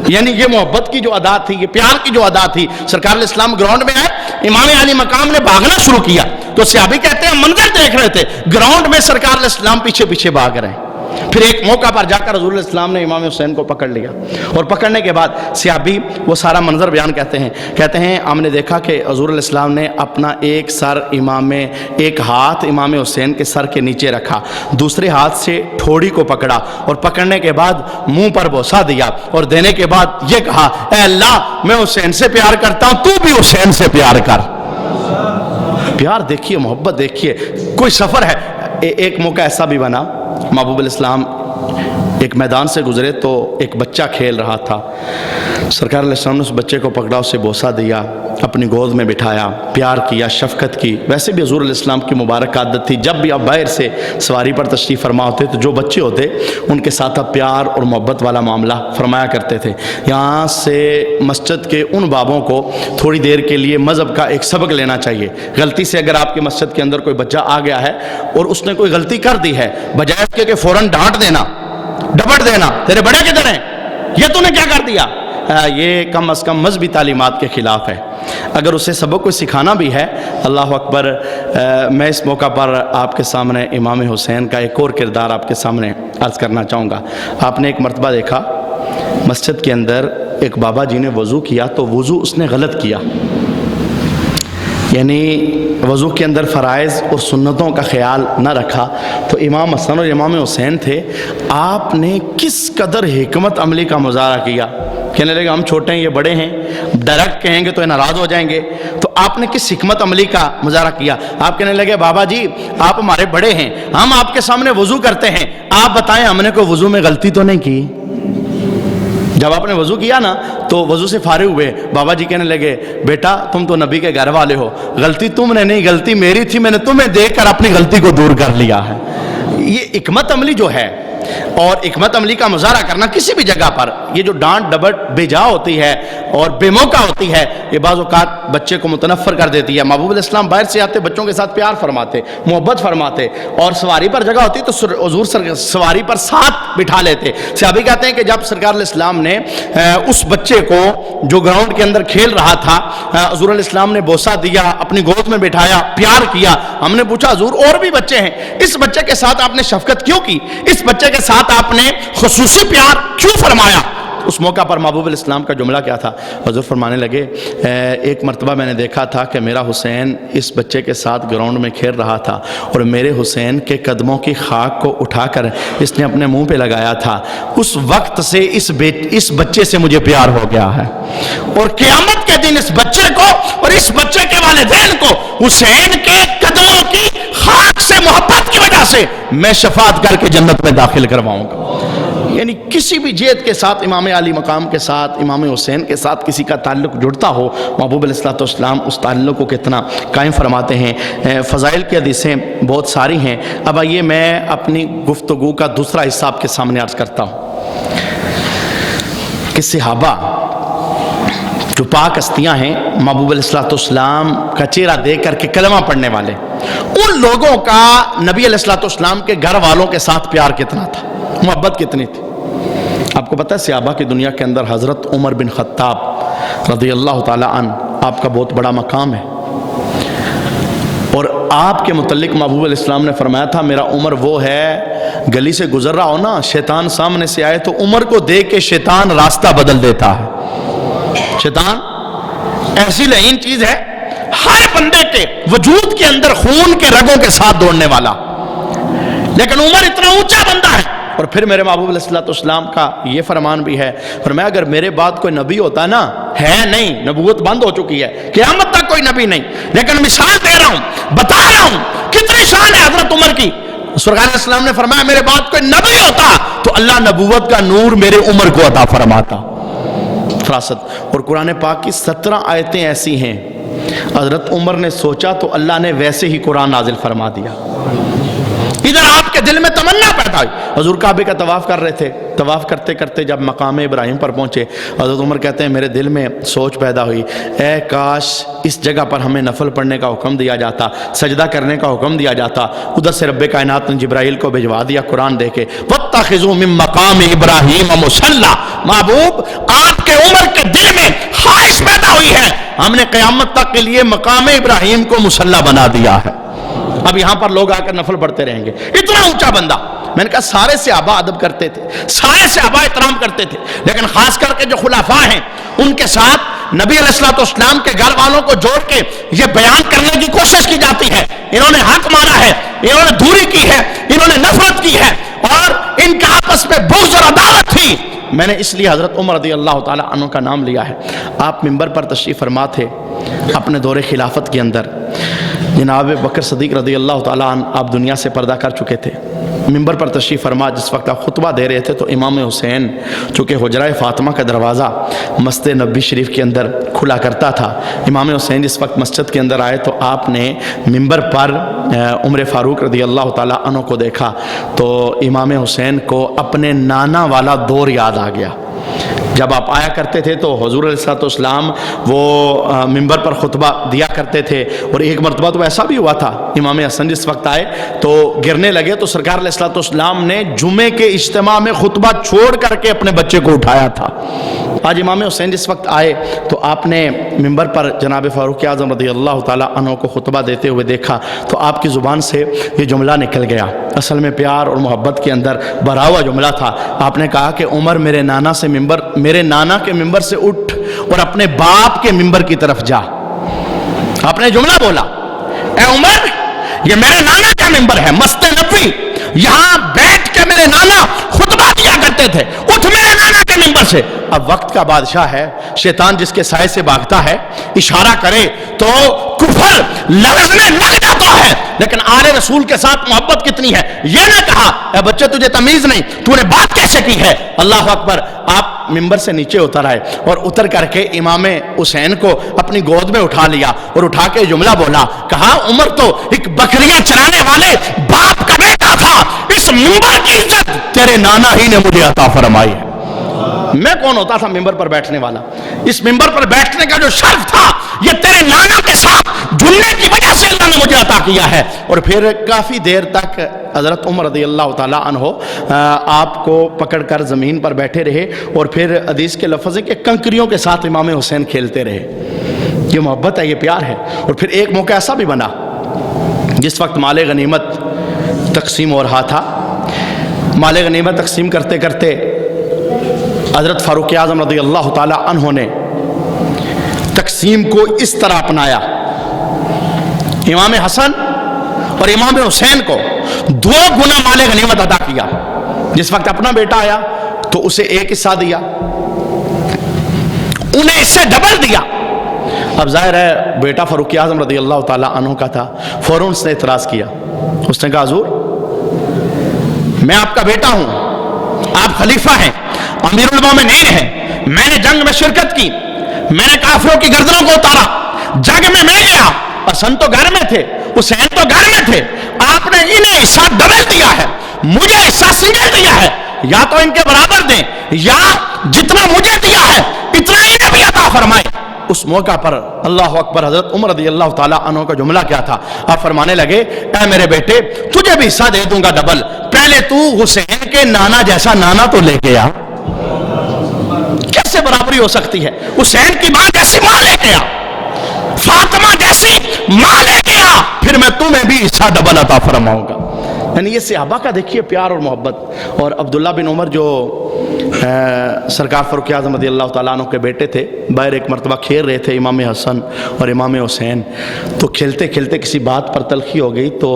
یعنی یہ محبت کی جو ادا تھی, یہ پیار کی جو ادا تھی. سرکار علیہ السلام گراؤنڈ میں آئے, امام علی مقام نے بھاگنا شروع کیا تو صحابی کہتے ہیں منظر دیکھ رہے تھے, گراؤنڈ میں سرکار علیہ السلام پیچھے پیچھے بھاگ رہے ہیں. پھر ایک موقع پر جا کر حضور علیہ السلام نے امام حسین کو پکڑ لیا, اور پکڑنے کے بعد صحابی وہ سارا منظر بیان کہتے ہیں ہم نے دیکھا کہ حضور علیہ السلام نے اپنا ایک ہاتھ امام حسین کے سر کے نیچے رکھا, دوسرے ہاتھ سے ٹھوڑی کو پکڑا, اور پکڑنے کے بعد منہ پر بوسہ دیا, اور دینے کے بعد یہ کہا اے اللہ میں حسین سے پیار کرتا ہوں, تو بھی حسین سے پیار کر. پیار دیکھیے, محبت دیکھیے, کوئی سفر ہے. ایک موقع ایسا بھی بنا, محبوب علیہ السلام ایک میدان سے گزرے تو ایک بچہ کھیل رہا تھا. سرکار علیہ السلام نے اس بچے کو پکڑا, اسے بوسہ دیا, اپنی گود میں بٹھایا, پیار کیا, شفقت کی. ویسے بھی حضور علیہ السلام کی مبارک عادت تھی, جب بھی آپ باہر سے سواری پر تشریف فرما ہوتے تو جو بچے ہوتے ان کے ساتھ آپ پیار اور محبت والا معاملہ فرمایا کرتے تھے. یہاں سے مسجد کے ان بابوں کو تھوڑی دیر کے لیے مذہب کا ایک سبق لینا چاہیے. غلطی سے اگر آپ کی مسجد کے اندر کوئی بچہ آ گیا ہے اور اس نے کوئی غلطی کر دی ہے, بجائے اس کے کہ فوراً ڈانٹ دینا, ڈپٹ دینا, تیرے بڑے کدھر ہیں, یہ تو نے کیا کر دیا, یہ کم از کم مذہبی تعلیمات کے خلاف ہے. اگر اسے سبق کو سکھانا بھی ہے, اللہ اکبر. میں اس موقع پر آپ کے سامنے امام حسین کا ایک اور کردار آپ کے سامنے عرض کرنا چاہوں گا. آپ نے ایک مرتبہ دیکھا مسجد کے اندر ایک بابا جی نے وضو کیا تو وضو اس نے غلط کیا, یعنی وضو کے اندر فرائض اور سنتوں کا خیال نہ رکھا. تو امام حسن اور امام حسین تھے, آپ نے کس قدر حکمت عملی کا مظاہرہ کیا. کہنے لگے ہم چھوٹے ہیں یہ بڑے ہیں, ڈائریکٹ کہیں گے تو یہ ناراض ہو جائیں گے. تو آپ نے کس حکمت عملی کا مظاہرہ کیا. آپ کہنے لگے بابا جی آپ ہمارے بڑے ہیں, ہم آپ کے سامنے وضو کرتے ہیں, آپ بتائیں ہم نے کوئی وضو میں غلطی تو نہیں کی. جب آپ نے وضو کیا نا تو وضو سے فارغ ہوئے, بابا جی کہنے لگے بیٹا تم تو نبی کے گھر والے ہو, غلطی تم نے نہیں, غلطی میری تھی, میں نے تمہیں دیکھ کر اپنی غلطی کو دور کر لیا ہے. یہ حکمت عملی جو ہے اور حکمت عملی کا مظاہرہ کرنا کسی بھی جگہ پر, یہ جو ڈانٹ ڈبٹ بے جا ہوتی ہے اور بے موقع ہوتی ہے, یہ بعض اوقات بچے کو متنفر کر دیتی ہے. محبوب علیہ السلام باہر سے آتے, بچوں کے ساتھ پیار فرماتے, محبت فرماتے, اور سواری پر جگہ ہوتی تو حضور سواری پر ساتھ بٹھا لیتے. صحابی کہتے ہیں کہ جب سرکار علیہ السلام نے اس بچے کو جو گراؤنڈ کے اندر کھیل رہا تھا, حضور علیہ السلام نے بوسہ دیا, اپنی گود میں بٹھایا, پیار کیا. ہم نے پوچھا حضور اور بھی بچے ہیں, اس بچے کے ساتھ آپ نے شفقت کیوں کی, اس بچے کے ساتھ آپ نے خصوصی پیار کیوں فرمایا. اس موقع پر محبوب علیہ السلام کا جملہ کیا تھا. حضور فرمانے لگے ایک مرتبہ میں نے دیکھا تھا کہ میرا حسین اس بچے کے ساتھ گراؤنڈ میں کھیل رہا تھا, اور میرے حسین کے قدموں کی خاک کو اٹھا کر اس نے اپنے منہ پہ لگایا تھا. اس وقت سے اس بچے سے مجھے پیار ہو گیا ہے, اور قیامت کے دن اس بچے کو اور اس بچے کے والدین کو حسین کے قدموں کی خاک سے محبت کی وجہ سے میں شفاعت کر کے جنت میں داخل کرواؤں گا. یعنی کسی بھی جیت کے ساتھ, امام علی مقام کے ساتھ, امام حسین کے ساتھ کسی کا تعلق جڑتا ہو, محبوب علیہ السلام اس تعلق کو کتنا قائم فرماتے ہیں. فضائل کی حدیثیں بہت ساری ہیں. اب آئیے میں اپنی گفتگو کا دوسرا حصہ آپ کے سامنے عرض کرتا ہوں کہ صحابہ جو پاک ہستیاں ہیں, محبوب علیہ السلام کا چہرہ دیکھ کر کے کلمہ پڑھنے والے, ان لوگوں کا نبی علیہ السلام کے گھر والوں کے ساتھ پیار کتنا تھا, محبت کتنی تھی. آپ کو پتہ ہے صحابہ کی دنیا کے اندر حضرت عمر بن خطاب رضی اللہ تعالی عنہ, آپ کا بہت بڑا مقام ہے, اور آپ کے متعلق محبوب علیہ السلام نے فرمایا تھا میرا عمر وہ ہے, گلی سے گزر رہا ہو نا, شیطان سامنے سے آئے تو عمر کو دیکھ کے شیطان راستہ بدل دیتا ہے. شیطان ایسی لعین چیز ہے, ہر بندے کے وجود کے اندر خون کے رگوں کے ساتھ دوڑنے والا, لیکن عمر اتنا اونچا بندہ ہے. اور پھر میرے محبوب علیہ السلام کا یہ فرمان بھی ہے, فرمایا اگر میرے بعد کوئی نبی ہوتا نا, ہے نہیں, نبوت بند ہو چکی ہے, قیامت تک کوئی نبی نہیں, لیکن مثال دے رہا ہوں, بتا رہا ہوں کتنی شان ہے حضرت عمر کی. سرکار علیہ السلام نے فرمایا میرے بعد کوئی نبی ہوتا تو اللہ نبوت کا نور میرے عمر کو عطا فرماتا، فراست۔ اور قرآن پاک کی 17 آیتیں ایسی ہیں، حضرت عمر نے سوچا تو اللہ نے ویسے ہی قرآن نازل فرما دیا۔ ادھر آپ کے دل میں تمنا پیدا ہوئی، حضور کعبے کا طواف کر رہے تھے، طواف کرتے کرتے جب مقام ابراہیم پر پہنچے، حضرت عمر کہتے ہیں میرے دل میں سوچ پیدا ہوئی، اے کاش اس جگہ پر ہمیں نفل پڑھنے کا حکم دیا جاتا، سجدہ کرنے کا حکم دیا جاتا۔ ادھر سے رب کائنات نے جبرائیل کو بھجوا دیا قرآن دے کے، وَاتَّخِذُوا مِن مَّقَامِ إِبْرَاهِيمَ مُصَلًّى۔ محبوب آپ کے عمر کے دل میں خواہش پیدا ہوئی ہے، ہم نے قیامت تک کے لیے مقام ابراہیم کو مصلی بنا دیا ہے، اب یہاں پر لوگ آ کر نفل پڑھتے رہیں گے۔ اتنا اونچا بندہ، میں نے کہا سارے صحابہ ادب کرتے تھے، سارے صحابہ احترام کرتے تھے، لیکن خاص کر کے جو خلفاء ہیں ان کے ساتھ نبی علیہ السلام کے گھر والوں کو جوڑ کے یہ بیان کرنے کی کوشش کی جاتی ہے، انہوں نے حق مانا ہے، انہوں نے دوری کی ہے، انہوں نے نفرت کی ہے، اور ان کا آپس میں بغض اور عداوت تھی۔ میں نے اس لیے حضرت عمر رضی اللہ تعالی عنہ کا نام لیا ہے۔ آپ منبر پر تشریف فرما تھے اپنے دور خلافت کے اندر، جناب بکر صدیق رضی اللہ تعالیٰ عنہ آپ دنیا سے پردہ کر چکے تھے۔ منبر پر تشریف فرما جس وقت آپ خطبہ دے رہے تھے تو امام حسین چونکہ حجرہ فاطمہ کا دروازہ مسجد نبوی شریف کے اندر کھلا کرتا تھا، امام حسین جس وقت مسجد کے اندر آئے تو آپ نے منبر پر عمر فاروق رضی اللہ تعالیٰ عنہ کو دیکھا تو امام حسین کو اپنے نانا والا دور یاد آ گیا۔ جب آپ آیا کرتے تھے تو حضور علیہ السلام وہ منبر پر خطبہ دیا کرتے تھے، اور ایک مرتبہ تو ایسا بھی ہوا تھا امام حسن جس وقت آئے تو گرنے لگے تو سرکار علیہ السلام نے جمعے کے اجتماع میں خطبہ چھوڑ کر کے اپنے بچے کو اٹھایا تھا۔ آج امام حسین جس وقت آئے تو آپ نے منبر پر جناب فاروق اعظم رضی اللہ تعالیٰ عنہ کو خطبہ دیتے ہوئے دیکھا تو آپ کی زبان سے یہ جملہ نکل گیا، اصل میں پیار اور محبت کے اندر بھرا ہوا جملہ تھا۔ آپ نے کہا کہ عمر میرے نانا کے منبر سے اٹھ اور اپنے باپ کے منبر کی طرف جا۔ آپ نے جملہ بولا، اے عمر یہ میرے نانا کا منبر ہے، مسجد نبوی، یہاں بیٹھ کے میرے نانا خطبہ دیا کرتے تھے، اٹھ میرے نانا کے منبر سے۔ اب وقت کا بادشاہ ہے، شیطان جس کے سائے سے بھاگتا ہے، اشارہ کرے تو کفر لفظنے لگ جاتا ہے، لیکن آل رسول کے ساتھ محبت کتنی ہے۔ یہ نہ کہا اے بچے تجھے تمیز نہیں، تو نے بات کیسے کی ہے، اللہ اکبر۔ آپ منبر سے نیچے اتر آئے اور اتر کر کے امام حسین کو اپنی گود میں اٹھا لیا اور اٹھا کے جملہ بولا، کہا عمر تو ایک بکریاں چرانے والے باپ کا بیٹا تھا، اس منبر کی عزت تیرے نانا ہی نے مجھے عطا فرمائی ہے۔ میں کون ہوتا تھا ممبر پر بیٹھنے والا؟ اس ممبر پر بیٹھنے کا جو شرف تھا یہ تیرے نانا کے ساتھ جڑنے کی وجہ سے اللہ نے مجھے عطا کیا ہے۔ اور پھر کافی دیر تک حضرت عمر رضی اللہ تعالیٰ عنہ آپ کو پکڑ کر زمین پر بیٹھے رہے، اور پھر حدیث کے لفظ ہے کہ کنکریوں کے ساتھ امام حسین کھیلتے رہے۔ یہ محبت ہے، یہ پیار ہے۔ اور پھر ایک موقع ایسا بھی بنا جس وقت مال غنیمت تقسیم ہو رہا تھا، مال غنیمت تقسیم کرتے کرتے حضرت فاروق اعظم رضی اللہ تعالی عنہ نے تقسیم کو اس طرح اپنایا، امام حسن اور امام حسین کو 2 گنا مال غنیمت ادا کیا۔ جس وقت اپنا بیٹا آیا تو اسے 1 حصہ دیا، انہیں اس سے ڈبل دیا۔ اب ظاہر ہے بیٹا فاروق اعظم رضی اللہ تعالی عنہ کا تھا، فوراً اس نے اعتراض کیا، اس نے کہا حضور میں آپ کا بیٹا ہوں، آپ خلیفہ ہیں، امیر المومنین ہیں، میں نے جنگ میں شرکت کی، میں نے کافروں کی گردنوں کو اتارا، جنگ میں گیا، حسن تو گھر میں تھے، حسین تو گھر میں تھے، آپ نے انہیں حصہ ڈبل دیا ہے، مجھے حصہ سنگل دیا ہے، یا تو ان کے برابر دیں یا جتنا مجھے دیا ہے اتنا انہیں بھی عطا فرمائے۔ اس موقع پر اللہ اکبر حضرت عمر رضی اللہ تعالیٰ عنہ کا جملہ کیا تھا؟ آپ فرمانے لگے اے میرے بیٹے تجھے بھی حصہ دے دوں گا ڈبل، پہلے تو حسین کے نانا جیسا نانا تو لے کے آ، کیسے برابری ہو سکتی ہے؟ حسین کی ماں جیسی ماں لے کے آ، فاطمہ جیسی ماں لے کے آ، پھر میں تمہیں بھی حصہ ڈبل عطا فرماؤں گا۔ یعنی یہ صحابہ کا دیکھیے پیار اور محبت۔ اور عبداللہ بن عمر جو سرکار فاروق اعظم رضی اللہ تعالیٰ عنہ کے بیٹے تھے، باہر ایک مرتبہ کھیل رہے تھے امام حسن اور امام حسین، تو کھیلتے کھیلتے کسی بات پر تلخی ہو گئی تو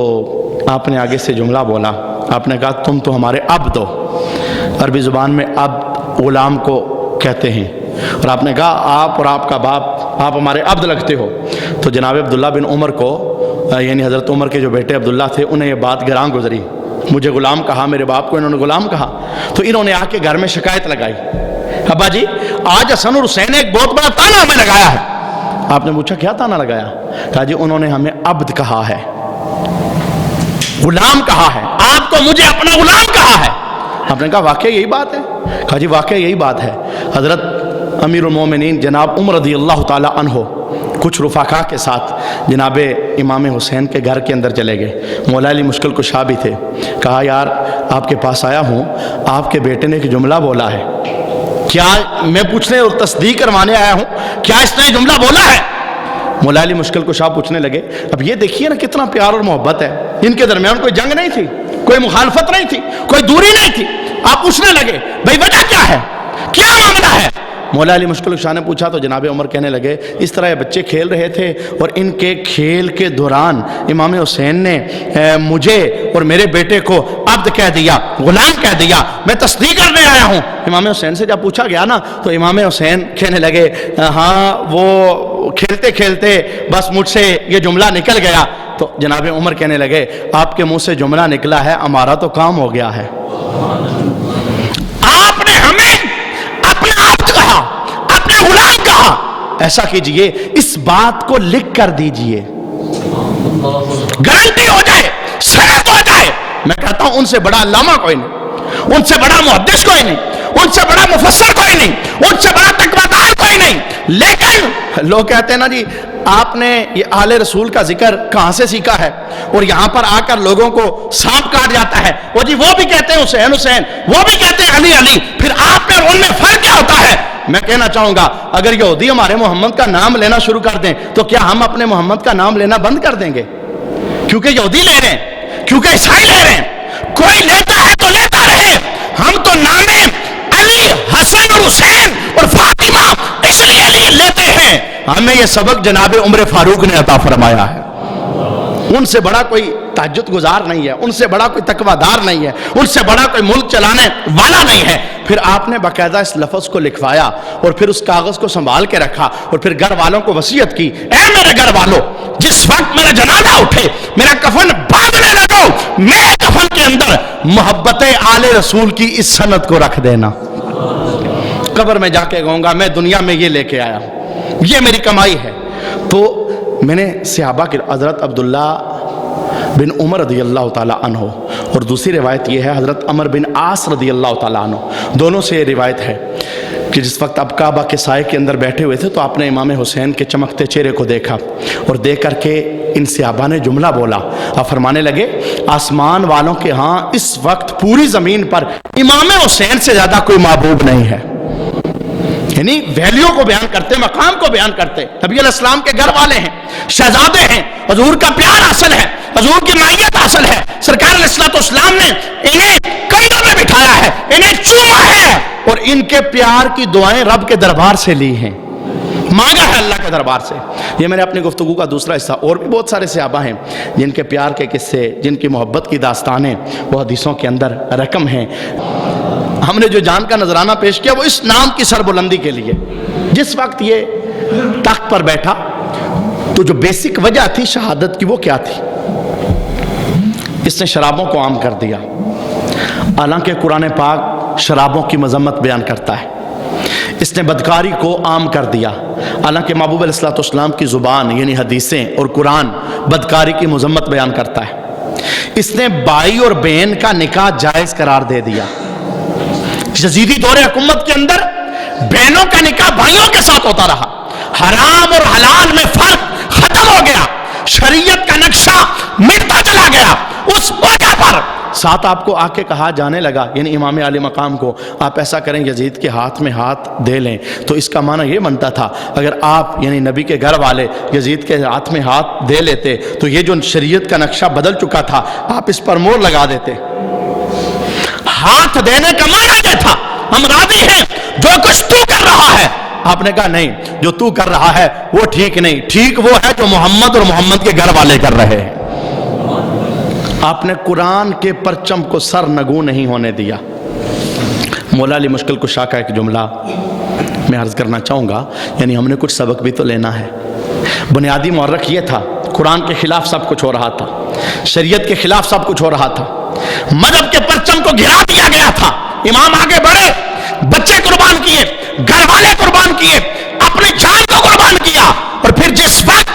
آپ نے آگے سے جملہ بولا، آپ نے کہا تم تو ہمارے عبد ہو، عربی زبان میں عبد غلام کو کہتے ہیں، اور آپ نے کہا آپ اور آپ کا باپ آپ ہمارے عبد لگتے ہو۔ تو جناب عبداللہ بن عمر کو یعنی حضرت عمر کے جو بیٹے عبداللہ تھے انہیں یہ بات گراں گزری، مجھے غلام کہا، میرے باپ کو انہوں نے غلام کہا، تو انہوں نے آ کے گھر میں شکایت لگائی، ابا جی آج حسن اور حسین نے ایک بہت بڑا تانا ہمیں لگایا ہے۔ آپ نے پوچھا کیا تانا لگایا؟ کہا جی انہوں نے ہمیں عبد کہا ہے، غلام کہا ہے، آپ کو مجھے اپنا غلام کہا ہے۔ آپ نے کہا واقعی یہی بات ہے؟ کہا جی واقعی یہی بات ہے۔ حضرت امیر المومنین جناب عمر رضی اللہ تعالی عنہ کچھ رفقا کے ساتھ جناب امام حسین کے گھر کے اندر چلے گئے، مولا علی مشکل کشا بھی تھے۔ کہا یار آپ کے پاس آیا ہوں، آپ کے بیٹے نے ایک جملہ بولا ہے، کیا میں پوچھنے اور تصدیق کروانے آیا ہوں، کیا اس نے جملہ بولا ہے؟ مولا علی مشکل کشا پوچھنے لگے۔ اب یہ دیکھیے نا کتنا پیار اور محبت ہے، ان کے درمیان کوئی جنگ نہیں تھی، کوئی مخالفت نہیں تھی، کوئی دوری نہیں تھی۔ آپ پوچھنے لگے بھائی وجہ کیا ہے، کیا معاملہ ہے؟ مولا علی مشکل کشا نے پوچھا تو جناب عمر کہنے لگے اس طرح یہ بچے کھیل رہے تھے اور ان کے کھیل کے دوران امام حسین نے مجھے اور میرے بیٹے کو عبد کہہ دیا، غلام کہہ دیا، میں تصدیق کرنے آیا ہوں۔ امام حسین سے جب پوچھا گیا نا تو امام حسین کہنے لگے ہاں وہ کھیلتے کھیلتے بس مجھ سے یہ جملہ نکل گیا۔ تو جناب عمر کہنے لگے آپ کے منہ سے جملہ نکلا ہے، ہمارا تو کام ہو گیا ہے۔ آپ نے ہمیں اپنا عبد کہا، اپنا غلام کہا، ایسا کیجئے اس بات کو لکھ کر دیجئے، گارنٹی ہو جائے، سند ہو جائے۔ میں کہتا ہوں ان سے بڑا علامہ کوئی نہیں، ان سے بڑا محدث کوئی نہیں، ان سے بڑا مفسر کوئی نہیں، ان سے بڑا تقویدار کوئی نہیں۔ لیکن لوگ کہتے ہیں نا جی آپ نے یہ آل رسول کا ذکر کہاں سے سیکھا ہے، اور یہاں پر آ کر لوگوں کو سانپ کاٹ جاتا ہے، وہ جی وہ بھی کہتے ہیں حسین حسین، وہ بھی کہتے ہیں علی علی، پھر آپ میں اور ان میں فرق کیا ہوتا ہے؟ میں کہنا چاہوں گا اگر یہودی ہمارے محمد کا نام لینا شروع کر دیں تو کیا ہم اپنے محمد کا نام لینا بند کر دیں گے؟ کیونکہ یہودی لے رہے ہیں، کیونکہ عیسائی لے رہے ہیں، کوئی لیتا ہے تو لیتا رہے، ہم تو نام علی حسن اور حسین اور فاطمہ اس لیے لیتے ہیں۔ ہمیں یہ سبق جناب عمر فاروق نے عطا فرمایا ہے۔ ان سے بڑا کوئی تہجد گزار نہیں ہے، ان سے بڑا کوئی تقوی دار نہیں ہے، ان سے بڑا کوئی ملک چلانے والا نہیں ہے۔ پھر آپ نے باقاعدہ اس لفظ کو لکھوایا اور پھر اس کاغذ کو سنبھال کے رکھا اور پھر گھر والوں کو وصیت کی، اے میرے گھر والوں جس وقت میرا جنازہ اٹھے میرا کفن باندھنے لگو، میرے کفن کے اندر محبت آل رسول کی اس سند کو رکھ دینا۔ قبر میں جا کے کہوں گا میں دنیا میں یہ لے کے آیا ہوں، یہ میری کمائی ہے۔ تو میں نے صحابہ کے حضرت عبداللہ بن عمر رضی اللہ تعالیٰ عنہ اور دوسری روایت یہ ہے حضرت عمر بن عاص رضی اللہ تعالیٰ عنہ، دونوں سے یہ روایت ہے کہ جس وقت اب کعبہ کے سائے کے اندر بیٹھے ہوئے تھے تو آپ نے امام حسین کے چمکتے چہرے کو دیکھا اور دیکھ کر کے ان صحابہ نے جملہ بولا۔ آپ فرمانے لگے آسمان والوں کے ہاں اس وقت پوری زمین پر امام حسین سے زیادہ کوئی محبوب نہیں ہے۔ یعنی ویلیو کو بیان کرتے، مقام کو بیان کرتے، نبی علیہ السلام کے گھر والے ہیں، شہزادے ہیں، حضور کا پیار حاصل ہے، حضور کی معیت حاصل ہے، سرکار علیہ السلام نے انہیں کندھوں میں بٹھایا ہے، انہیں چوما ہے اور ان کے پیار کی دعائیں رب کے دربار سے لی ہیں، مانگا ہے اللہ کے دربار سے۔ یہ میں نے اپنی گفتگو کا دوسرا حصہ، اور بھی بہت سارے صحابہ ہیں جن کے پیار کے قصے، جن کی محبت کی داستانیں وہ حدیثوں کے اندر رقم ہیں۔ ہم نے جو جان کا نذرانہ پیش کیا وہ اس نام کی سربلندی کے لیے۔ جس وقت یہ تخت پر بیٹھا تو جو بیسک وجہ تھی شہادت کی وہ کیا تھی؟ اس نے شرابوں کو عام کر دیا، حالانکہ قرآن پاک شرابوں کی مذمت بیان کرتا ہے۔ اس نے بدکاری کو عام کر دیا، حالانکہ محبوب علیہ السلام کی زبان یعنی حدیثیں اور قرآن بدکاری کی مذمت بیان کرتا ہے۔ اس نے بائی اور بہن کا نکاح جائز قرار دے دیا۔ یزیدی دور حکومت کے اندر بہنوں کا نکاح بھائیوں کے ساتھ ہوتا رہا، حرام اور حلال میں فرق ختم ہو گیا، شریعت کا نقشہ مٹتا چلا گیا۔ اس وجہ پر ساتھ آپ کو آ کے کہا جانے لگا، یعنی امام علی مقام کو، آپ ایسا کریں یزید کے ہاتھ میں ہاتھ دے لیں۔ تو اس کا معنی یہ بنتا تھا اگر آپ یعنی نبی کے گھر والے یزید کے ہاتھ میں ہاتھ دے لیتے تو یہ جو شریعت کا نقشہ بدل چکا تھا آپ اس پر مور لگا دیتے۔ ہاتھ دینے کا معنی یہ تھا ہم راضی ہیں جو کچھ تو کر رہا ہے۔ آپ نے کہا نہیں، جو تو کر رہا ہے وہ ٹھیک نہیں، ٹھیک وہ ہے جو محمد اور محمد کے گھر والے کر رہے ہیں۔ آپ نے قرآن کے پرچم کو سر نگوں نہیں ہونے دیا۔ مولا علی مشکل کشا کا ایک جملہ میں عرض کرنا چاہوں گا، یعنی ہم نے کچھ سبق بھی تو لینا ہے۔ بنیادی محرک یہ تھا قرآن کے خلاف سب کچھ ہو رہا تھا، شریعت کے خلاف سب کچھ ہو رہا تھا، مذہب کے پرچم کو گرا دیا گیا تھا. امام آگے بڑھے, بچے قربان کیے, گھر والے قربان کیے, اپنی جان کو قربان کیا, اور پھر جس وقت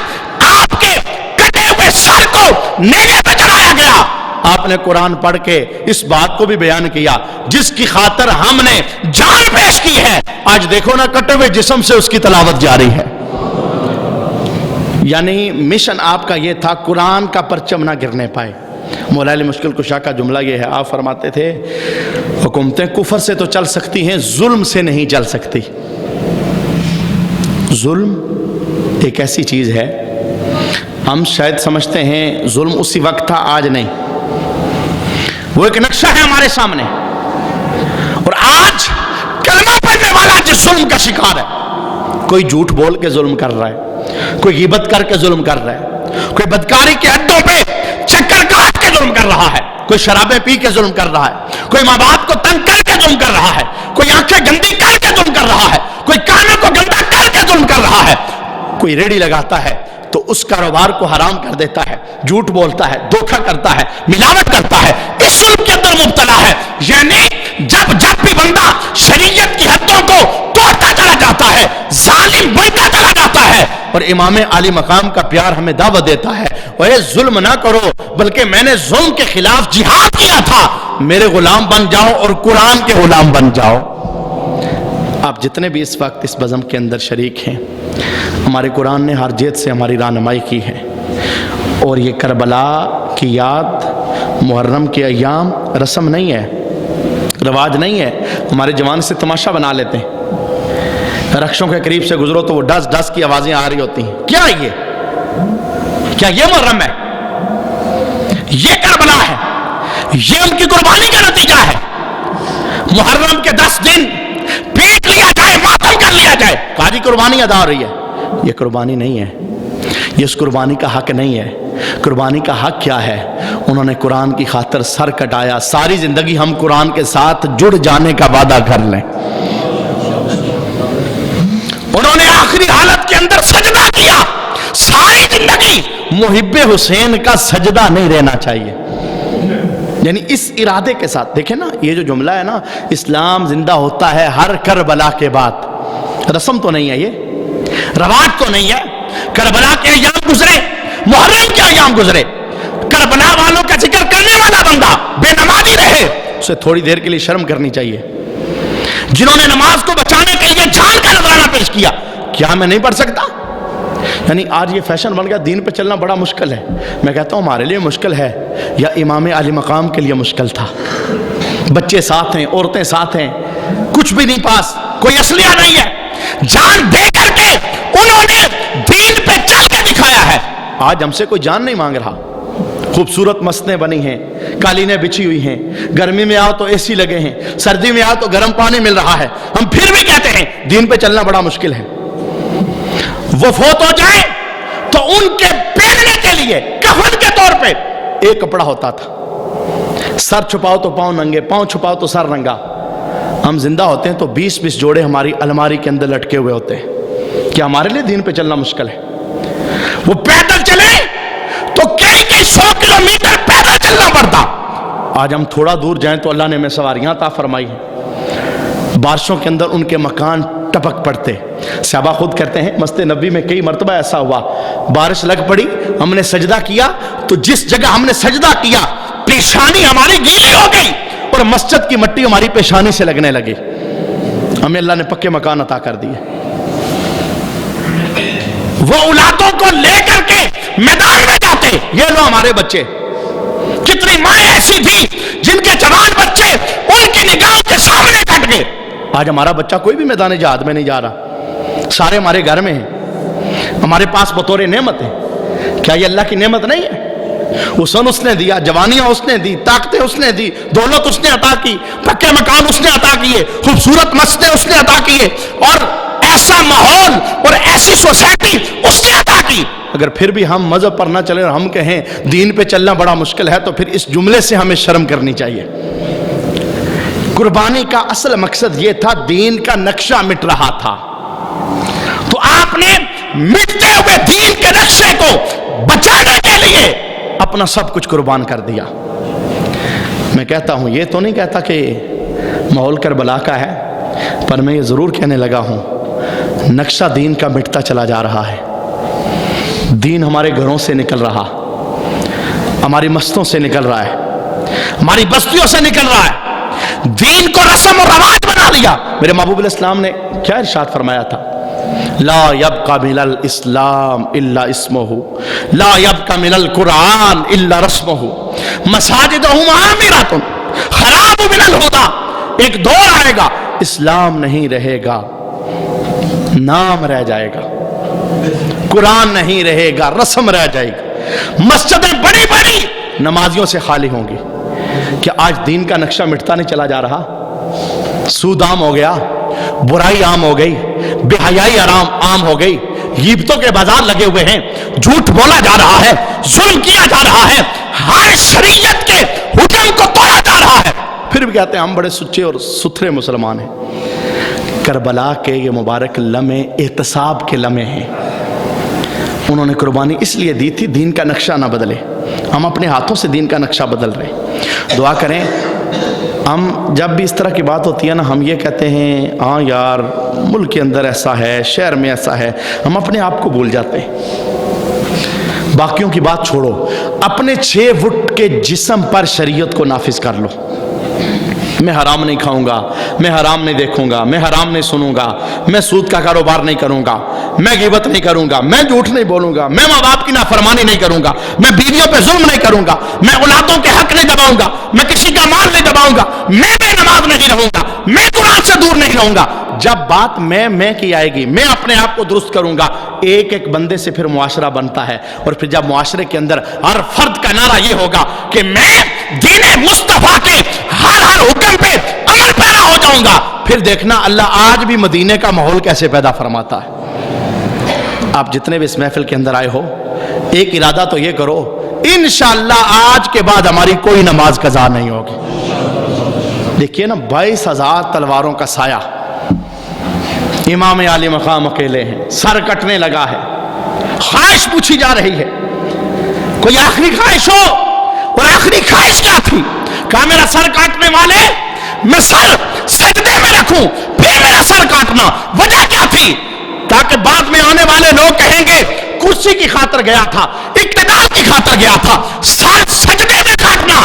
آپ کے کٹے ہوئے سر کو نیزے پہ چڑھایا گیا, آپ نے قرآن پڑھ کے اس بات کو بھی بیان کیا جس کی خاطر ہم نے جان پیش کی ہے. آج دیکھو نا, کٹے ہوئے جسم سے اس کی تلاوت جاری ہے. یعنی مشن آپ کا یہ تھا قرآن کا پرچم نہ گرنے پائے. مولا علی مشکل کشا کا جملہ یہ ہے, آپ فرماتے تھے حکومتیں کفر سے تو چل سکتی ہیں, ظلم سے نہیں چل سکتی. ظلم ایک ایسی چیز ہے, ہم شاید سمجھتے ہیں ظلم اسی وقت تھا, آج نہیں. وہ ایک نقشہ ہے ہمارے سامنے, اور آج کلمہ پڑھنے والا جس ظلم کا شکار ہے, کوئی جھوٹ بول کے ظلم کر رہا ہے, کوئی غیبت کر کے ظلم کر رہا ہے, کوئی بدکاری کے اڈوں پہ چکر کاٹ کے ظلم کر رہا ہے, کوئی شرابیں پی کے ظلم کر رہا ہے, کوئی ماں باپ کو تنگ کر کے ظلم کر رہا ہے, کوئی آنکھیں گندی کر کے ظلم کر رہا ہے, کوئی کانوں کو گندا کر کے ظلم کر رہا ہے, کوئی ریڑھی لگاتا ہے تو اس کاروبار کو حرام کر دیتا ہے, جھوٹ بولتا ہے, دھوکہ کرتا ہے, ملاوٹ کرتا ہے, اس ظلم کے اندر مبتلا ہے. یعنی جب بھی بندہ شریعت کی حدوں کو توڑتا چلا جاتا ہے, ظالم بنتا چلا جاتا ہے, اور امام عالی مقام کا پیار ہمیں دعوت دیتا ہے, اے ظلم نہ کرو, بلکہ میں نے ظلم کے خلاف جہاد کیا تھا, میرے غلام بن جاؤ اور قرآن کے غلام بن جاؤ. آپ جتنے بھی اس وقت اس بزم کے اندر شریک ہیں, ہمارے قرآن نے ہر جہت سے ہماری رہنمائی کی ہے, اور یہ کربلا کی یاد, محرم کے ایام رسم نہیں ہے, رواج نہیں ہے. ہمارے جوان سے تماشا بنا لیتے ہیں, رکشوں کے قریب سے گزرو تو وہ ڈس ڈس کی آوازیں آ رہی ہوتی ہیں. کیا کیا یہ محرم ہے؟ یہ کربلا ہے, یہ ان کی قربانی کا نتیجہ ہے. محرم کے 10 دن پیٹ لیا جائے, ماتم کر لیا جائے, قاضی قربانی ادا ہو رہی ہے. یہ قربانی نہیں ہے, یہ اس قربانی کا حق نہیں ہے. قربانی کا حق کیا ہے؟ انہوں نے قرآن کی خاطر سر کٹایا. ساری زندگی ہم قرآن کے ساتھ جڑ جانے کا وعدہ کر لیں. انہوں نے آخری حالت کے اندر سجدہ کیا. ساری زندگی محب حسین کا سجدہ نہیں رہنا چاہیے. یعنی اس ارادے کے ساتھ دیکھیں نا, یہ جو جملہ ہے نا, اسلام زندہ ہوتا ہے ہر کربلا کے بعد. رسم تو نہیں ہے, یہ رواج تو نہیں ہے. کربلا کے ایام گزرے, محرم کے ایام گزرے, کربلا والوں کا ذکر کرنے والا بندہ بے نمازی رہے, اسے تھوڑی دیر کے لیے شرم کرنی چاہیے. جنہوں نے نماز کو بچانے کے لیے جان کا نذرانہ پیش کیا, کیا میں نہیں پڑھ سکتا؟ یعنی آج یہ فیشن بن گیا, دین پہ چلنا بڑا مشکل ہے. میں کہتا ہوں ہمارے لیے مشکل ہے یا امام علی مقام کے لیے مشکل تھا؟ بچے ساتھ ہیں, عورتیں ساتھ ہیں, کچھ بھی نہیں پاس, کوئی اسلحہ نہیں ہے, جان دے کر کے انہوں نے دین پہ چل کے دکھایا ہے. آج ہم سے کوئی جان نہیں مانگ رہا. خوبصورت مسجدیں بنی ہیں, قالینیں بچھی ہوئی ہیں, گرمی میں آؤ تو اے سی لگے ہیں, سردی میں آؤ تو گرم پانی مل رہا ہے, ہم پھر بھی کہتے ہیں دین پہ چلنا بڑا مشکل ہے. وہ فوت ہو جائے تو ان کے پہننے کے لیے کفن کے طور پہ ایک کپڑا ہوتا تھا. سر چھپاؤ تو پاؤں ننگے, پاؤں چھپاؤ تو سر ننگا. ہم زندہ ہوتے ہیں تو 20-20 جوڑے ہماری الماری کے اندر لٹکے ہوئے ہوتے ہیں. کیا ہمارے لیے دین پہ چلنا مشکل ہے؟ وہ پیدل چلے تو کئی 100 کلومیٹر پیدل چلنا پڑتا. آج ہم تھوڑا دور جائیں تو اللہ نے ہمیں سواریاں عطا فرمائی ہیں. بارشوں کے اندر ان کے مکان ٹپک پڑتے. صحابہ خود کہتے ہیں مسجد نبوی میں کئی مرتبہ ایسا ہوا, بارش لگ پڑی, ہم نے سجدہ کیا تو جس جگہ ہم نے سجدہ کیا پیشانی ہماری گیلی ہو گئی اور مسجد کی مٹی ہماری پیشانی سے لگنے لگی. ہمیں اللہ نے پکے مکان عطا کر دیے. وہ اولادوں کو لے کر کے میدان میں جاتے, یہ لو ہمارے بچے. کتنی مائیں ایسی تھی جن کے جوان بچے ان کی نگاہوں کے سامنے کٹ گئے. آج ہمارا بچہ کوئی بھی میدان جہاد میں نہیں جا رہا, سارے ہمارے گھر میں ہیں, ہمارے پاس بطور نعمت ہے. کیا یہ اللہ کی نعمت نہیں ہے؟ حسن اس نے دیا, جوانیاں اس نے دی, طاقتیں اس نے دی, دولت اس نے عطا کی, پکے مکان اس نے عطا کیے, خوبصورت مسجدیں اس نے عطا کیے, اور ایسا ماحول اور ایسی سوسائٹی اس نے عطا کی. اگر پھر بھی ہم مذہب پر نہ چلیں اور ہم کہیں دین پہ چلنا بڑا مشکل ہے تو پھر اس جملے سے ہمیں شرم کرنی چاہیے. قربانی کا اصل مقصد یہ تھا, دین کا نقشہ مٹ رہا تھا, تو آپ نے مٹتے ہوئے دین کے نقشے کو بچانے کے لیے اپنا سب کچھ قربان کر دیا. میں کہتا ہوں، یہ تو نہیں کہتا کہ ماحول کربلا کا ہے، پر میں یہ ضرور کہنے لگا ہوں نقشہ دین کا مٹتا چلا جا رہا ہے۔ دین ہمارے گھروں سے نکل رہا، ہماری مسجدوں سے نکل رہا ہے، ہماری بستیوں سے نکل رہا ہے۔ دین کو رسم و رواج بنا لیا۔ میرے محبوب علیہ السلام نے کیا ارشاد فرمایا تھا؟ لا یبقى من الاسلام الا اسمہ، لا یبقى من القرآن الا رسمہ، مساجدہم عامرۃ خراب من الہدی۔ ایک دور آئے گا اسلام نہیں رہے گا، نام رہ جائے گا، قرآن نہیں رہے گا، رسم رہ جائے گی، مسجدیں بڑی بڑی نمازیوں سے خالی ہوں گی۔ کیا آج دین کا نقشہ مٹتا نہیں چلا جا رہا؟ سود عام ہو گیا، برائی عام ہو گئی، بے حیائی عام ہو گئی، غیبتوں کے بازار لگے ہوئے ہیں، جھوٹ بولا جا رہا ہے، ظلم کیا جا رہا ہے، ہر شریعت کے حکم کو توڑا جا رہا ہے، پھر بھی کہتے ہیں ہم بڑے سچے اور ستھرے مسلمان ہیں۔ کربلا کے یہ مبارک لمحے احتساب کے لمحے ہیں۔ انہوں نے قربانی اس لیے دی تھی دین کا نقشہ نہ بدلے۔ ہم اپنے ہاتھوں سے دین کا نقشہ بدل رہے ہیں۔ دعا کریں، ہم جب بھی اس طرح کی بات ہوتی ہے نا، ہم یہ کہتے ہیں ہاں یار ملک کے اندر ایسا ہے، شہر میں ایسا ہے، ہم اپنے آپ کو بھول جاتے ہیں۔ باقیوں کی بات چھوڑو، اپنے 6 فٹ کے جسم پر شریعت کو نافذ کر لو۔ میں حرام نہیں کھاؤں گا، میں حرام نہیں دیکھوں گا، میں حرام نہیں سنوں گا، میں سود کا کاروبار نہیں کروں گا، میں غیبت نہیں کروں گا، میں جھوٹ نہیں بولوں گا، میں ماں باپ کی نافرمانی نہیں کروں گا، میں بیویوں پہ ظلم نہیں کروں گا، میں اولادوں کے حق نہیں دباؤں گا، میں کسی کا مال نہیں دباؤں گا، میں بے نماز نہیں رہوں گا، میں قرآن سے دور نہیں رہوں گا۔ جب بات میں کی آئے گی، میں اپنے آپ کو درست کروں گا، ایک ایک بندے سے پھر معاشرہ بنتا ہے، اور پھر جب معاشرے کے اندر ہر فرد کا نعرہ یہ ہوگا کہ میں دین مصطفیٰ کے ہر حکم پہ عمل پیرا ہو جاؤں گا، پھر دیکھنا اللہ آج بھی مدینے کا ماحول کیسے پیدا فرماتا ہے۔ آپ جتنے بھی اس محفل کے اندر آئے ہو، ایک ارادہ تو یہ کرو، انشاءاللہ آج کے بعد ہماری کوئی نماز قضا نہیں ہوگی۔ دیکھیے نا، 22,000 تلواروں کا سایہ، امام عالی مقام اکیلے ہیں، سر کٹنے لگا ہے، خواہش پوچھی جا رہی ہے، کوئی آخری خواہش ہو، اور آخری خواہش کیا تھی؟ کہا میرا سر کاٹنے والے، میں سر سجدے میں رکھوں پھر میرا سر کاٹنا۔ وجہ کیا تھی؟ تاکہ بعد میں آنے والے لوگ کہیں گے کرسی کی خاطر گیا تھا، اقتدار کی خاطر گیا تھا، سر سجدے میں کاٹنا،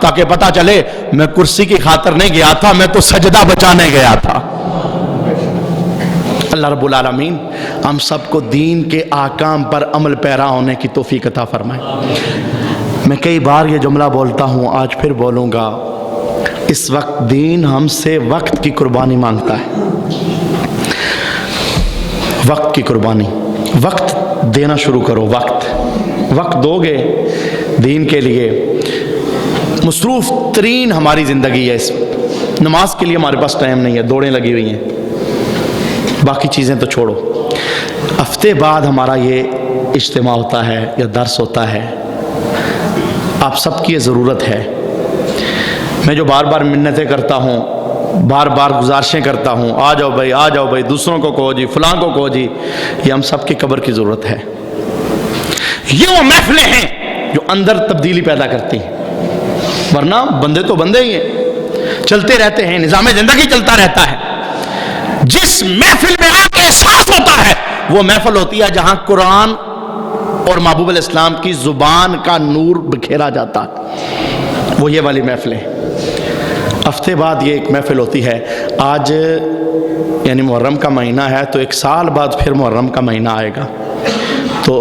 تاکہ پتا چلے میں کرسی کی خاطر نہیں گیا تھا، میں تو سجدہ بچانے گیا تھا۔ اللہ رب العالمین ہم سب کو دین کے احکام پر عمل پیرا ہونے کی توفیق عطا فرمائے۔ میں کئی بار یہ جملہ بولتا ہوں، آج پھر بولوں گا، اس وقت دین ہم سے وقت کی قربانی مانگتا ہے۔ وقت کی قربانی، وقت دینا شروع کرو۔ وقت دو گے دین کے لیے، مصروف ترین ہماری زندگی ہے اس وقت۔ نماز کے لیے ہمارے پاس ٹائم نہیں ہے، دوڑیں لگی ہوئی ہیں، باقی چیزیں تو چھوڑو۔ ہفتے بعد ہمارا یہ اجتماع ہوتا ہے یا درس ہوتا ہے، آپ سب کی یہ ضرورت ہے۔ میں جو بار بار منتیں کرتا ہوں، بار بار گزارشیں کرتا ہوں، آ جاؤ بھائی، آ جاؤ بھائی، دوسروں کو کہو جی، فلاں کو کہو جی، یہ ہم سب کی قبر کی ضرورت ہے۔ یہ وہ محفلیں ہیں جو اندر تبدیلی پیدا کرتی ہیں، ورنہ بندے تو بندے ہی ہیں، چلتے رہتے ہیں، نظام زندگی چلتا رہتا ہے۔ جس محفل میں آ کے احساس ہوتا ہے وہ محفل ہوتی ہے جہاں قرآن اور محبوب علیہ السلام کی زبان کا نور بکھیرا جاتا ہے، وہ یہ والی محفلیں۔ ہفتے بعد یہ ایک محفل ہوتی ہے۔ آج یعنی محرم کا مہینہ ہے، تو 1 سال بعد پھر محرم کا مہینہ آئے گا، تو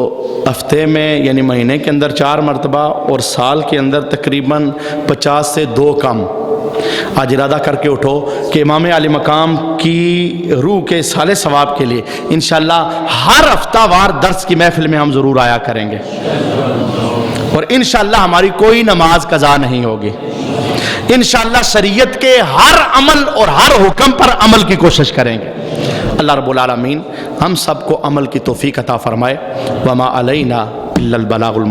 ہفتے میں یعنی مہینے کے اندر 4 مرتبہ اور سال کے اندر تقریباً 50 سے 2 کم۔ آج ارادہ کر کے اٹھو کہ امام علی مقام کی روح کے سالے ثواب کے لیے انشاءاللہ ہر ہفتہ وار درس کی محفل میں ہم ضرور آیا کریں گے، اور انشاءاللہ ہماری کوئی نماز قضا نہیں ہوگی۔ انشاءاللہ شریعت کے ہر عمل اور ہر حکم پر عمل کی کوشش کریں گے۔ اللہ رب العالمین ہم سب کو عمل کی توفیق عطا فرمائے۔ وما علینا الا البلاغ المبین۔